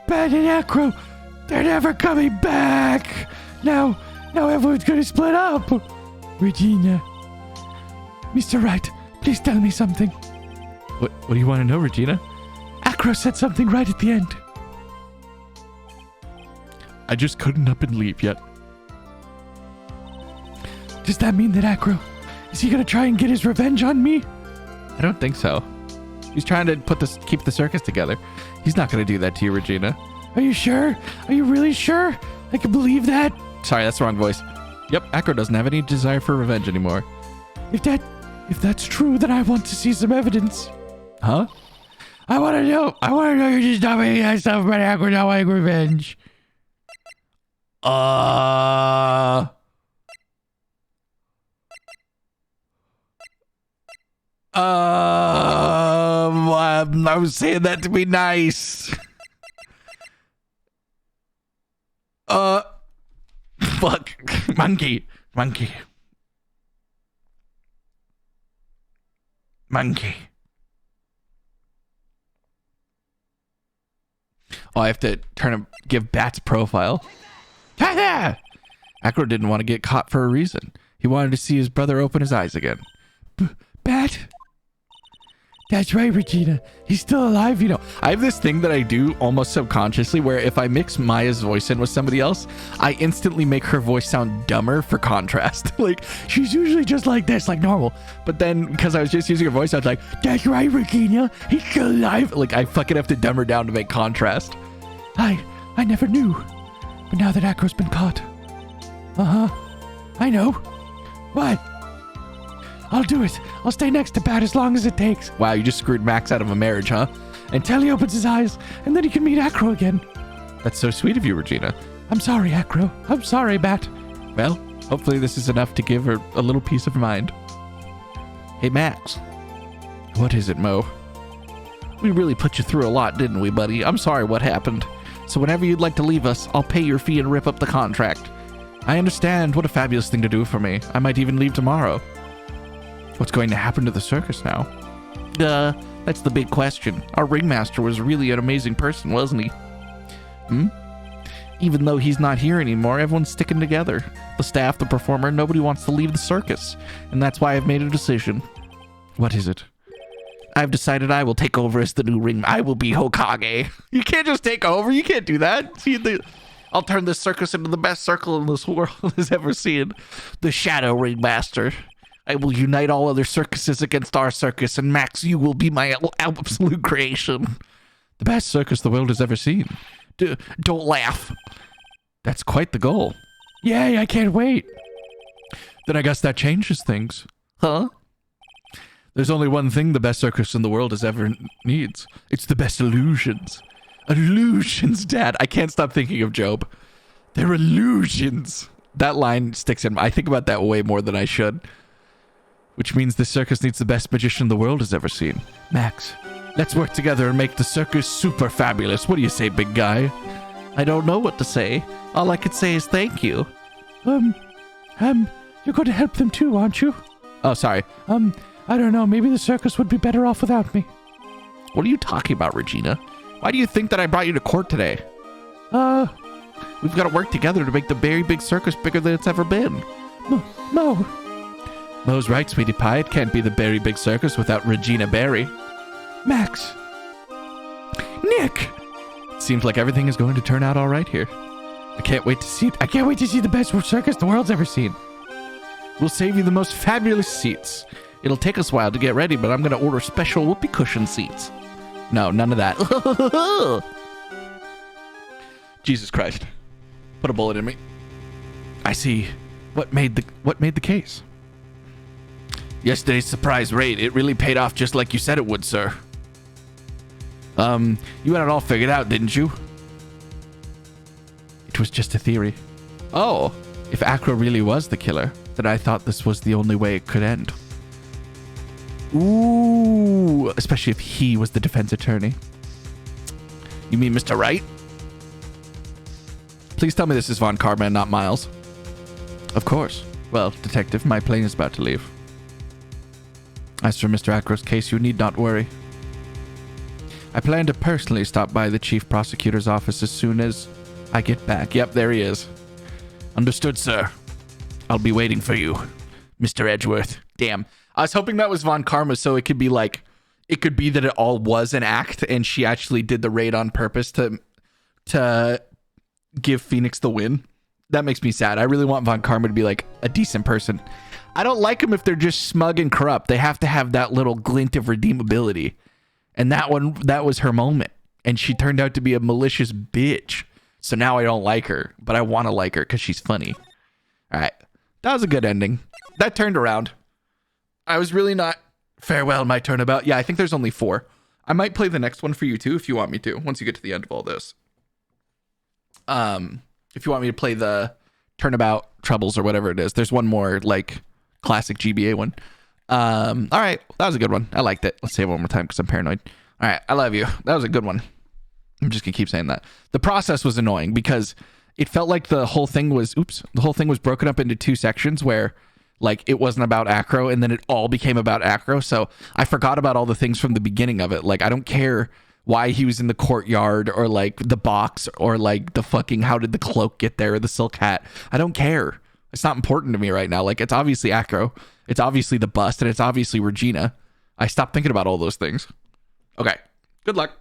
Bat and Acro, they're never coming back. Now everyone's gonna split up. Regina. Mr. Wright, please tell me something. What do you want to know, Regina? Acro said something right at the end. I just couldn't up and leave yet. Does that mean that Acro, is he gonna try and get his revenge on me? I don't think so. He's trying to keep the circus together. He's not gonna do that to you, Regina. Are you sure? Are you really sure? I can believe that. Sorry, that's the wrong voice. Yep, Acro doesn't have any desire for revenge anymore. If that's true, then I want to see some evidence. Huh? I want to know you're just not making that stuff about Acro not wanting revenge. I was saying that to be nice. Fuck. Monkey. Oh, I have to give Bat's profile. Acro didn't want to get caught for a reason. He wanted to see his brother open his eyes again. Bat? That's right, Regina. He's still alive, you know. I have this thing that I do almost subconsciously where if I mix Maya's voice in with somebody else, I instantly make her voice sound dumber for contrast. Like, she's usually just like this, like normal. But then, because I was just using her voice, I was like, that's right, Regina. He's still alive. Like, I fucking have to dumb her down to make contrast. I never knew. But now that Acro's been caught. I know. What? I'll do it. I'll stay next to Bat as long as it takes. Wow, you just screwed Max out of a marriage, huh? Until he opens his eyes, and then he can meet Acro again. That's so sweet of you, Regina. I'm sorry, Acro. I'm sorry, Bat. Well, hopefully this is enough to give her a little peace of mind. Hey, Max. What is it, Mo? We really put you through a lot, didn't we, buddy? I'm sorry what happened. So whenever you'd like to leave us, I'll pay your fee and rip up the contract. I understand. What a fabulous thing to do for me. I might even leave tomorrow. What's going to happen to the circus now? That's the big question. Our ringmaster was really an amazing person, wasn't he? Even though he's not here anymore, everyone's sticking together. The staff, the performer, nobody wants to leave the circus. And that's why I've made a decision. What is it? I've decided I will take over as the new ring. I will be Hokage. You can't just take over. You can't do that. I'll turn this circus into the best circle in this world has ever seen. The Shadow Ringmaster. I will unite all other circuses against our circus, and Max, you will be my absolute creation. The best circus the world has ever seen. Don't laugh. That's quite the goal. Yay, I can't wait. Then I guess that changes things. Huh? There's only one thing the best circus in the world has ever needs. It's the best illusions. Illusions, Dad. I can't stop thinking of Job. They're illusions. That line sticks in. I think about that way more than I should. Which means the circus needs the best magician the world has ever seen. Max, let's work together and make the circus super fabulous. What do you say, big guy? I don't know what to say. All I could say is thank you. You're going to help them too, aren't you? Oh, sorry. I don't know. Maybe the circus would be better off without me. What are you talking about, Regina? Why do you think that I brought you to court today? We've got to work together to make the very big circus bigger than it's ever been. Mo. Mo's right, sweetie pie. It can't be the Berry Big Circus without Regina Berry. Max. Nick. It seems like everything is going to turn out all right here. I can't wait to see it. I can't wait to see the best circus the world's ever seen. We'll save you the most fabulous seats. It'll take us a while to get ready, but I'm going to order special whoopee cushion seats. No, none of that. Jesus Christ. Put a bullet in me. I see. What made the case? Yesterday's surprise raid. It really paid off just like you said it would, sir. You had it all figured out, didn't you? It was just a theory. Oh. If Acro really was the killer, then I thought this was the only way it could end. Ooh. Especially if he was the defense attorney. You mean Mr. Wright? Please tell me this is Von Karma and not Miles. Of course. Well, detective, my plane is about to leave. As for Mr. Acro's case, you need not worry. I plan to personally stop by the chief prosecutor's office as soon as I get back. Yep, there he is. Understood, sir. I'll be waiting for you, Mr. Edgeworth. Damn. I was hoping that was Von Karma so it could be like, it could be that it all was an act and she actually did the raid on purpose to give Phoenix the win. That makes me sad. I really want Von Karma to be like a decent person. I don't like them if they're just smug and corrupt. They have to have that little glint of redeemability. And that was her moment. And she turned out to be a malicious bitch. So now I don't like her, but I want to like her because she's funny. All right. That was a good ending. That turned around. I was really not... Farewell, my turnabout. Yeah, I think there's only 4. I might play the next one for you too if you want me to, once you get to the end of all this. If you want me to play the Turnabout Troubles or whatever it is. There's one more, like, classic GBA one. All right. That was a good one. I liked it. Let's say it one more time because I'm paranoid. All right. I love you. That was a good one. I'm just going to keep saying that. The process was annoying because it felt like the whole thing was broken up into 2 sections where, like, it wasn't about Acro and then it all became about Acro. So I forgot about all the things from the beginning of it. Like, I don't care why he was in the courtyard or, like, the box or, like, the fucking how did the cloak get there or the silk hat. I don't care. It's not important to me right now. Like, it's obviously Acro. It's obviously the bust and it's obviously Regina. I stopped thinking about all those things. Okay. Good luck.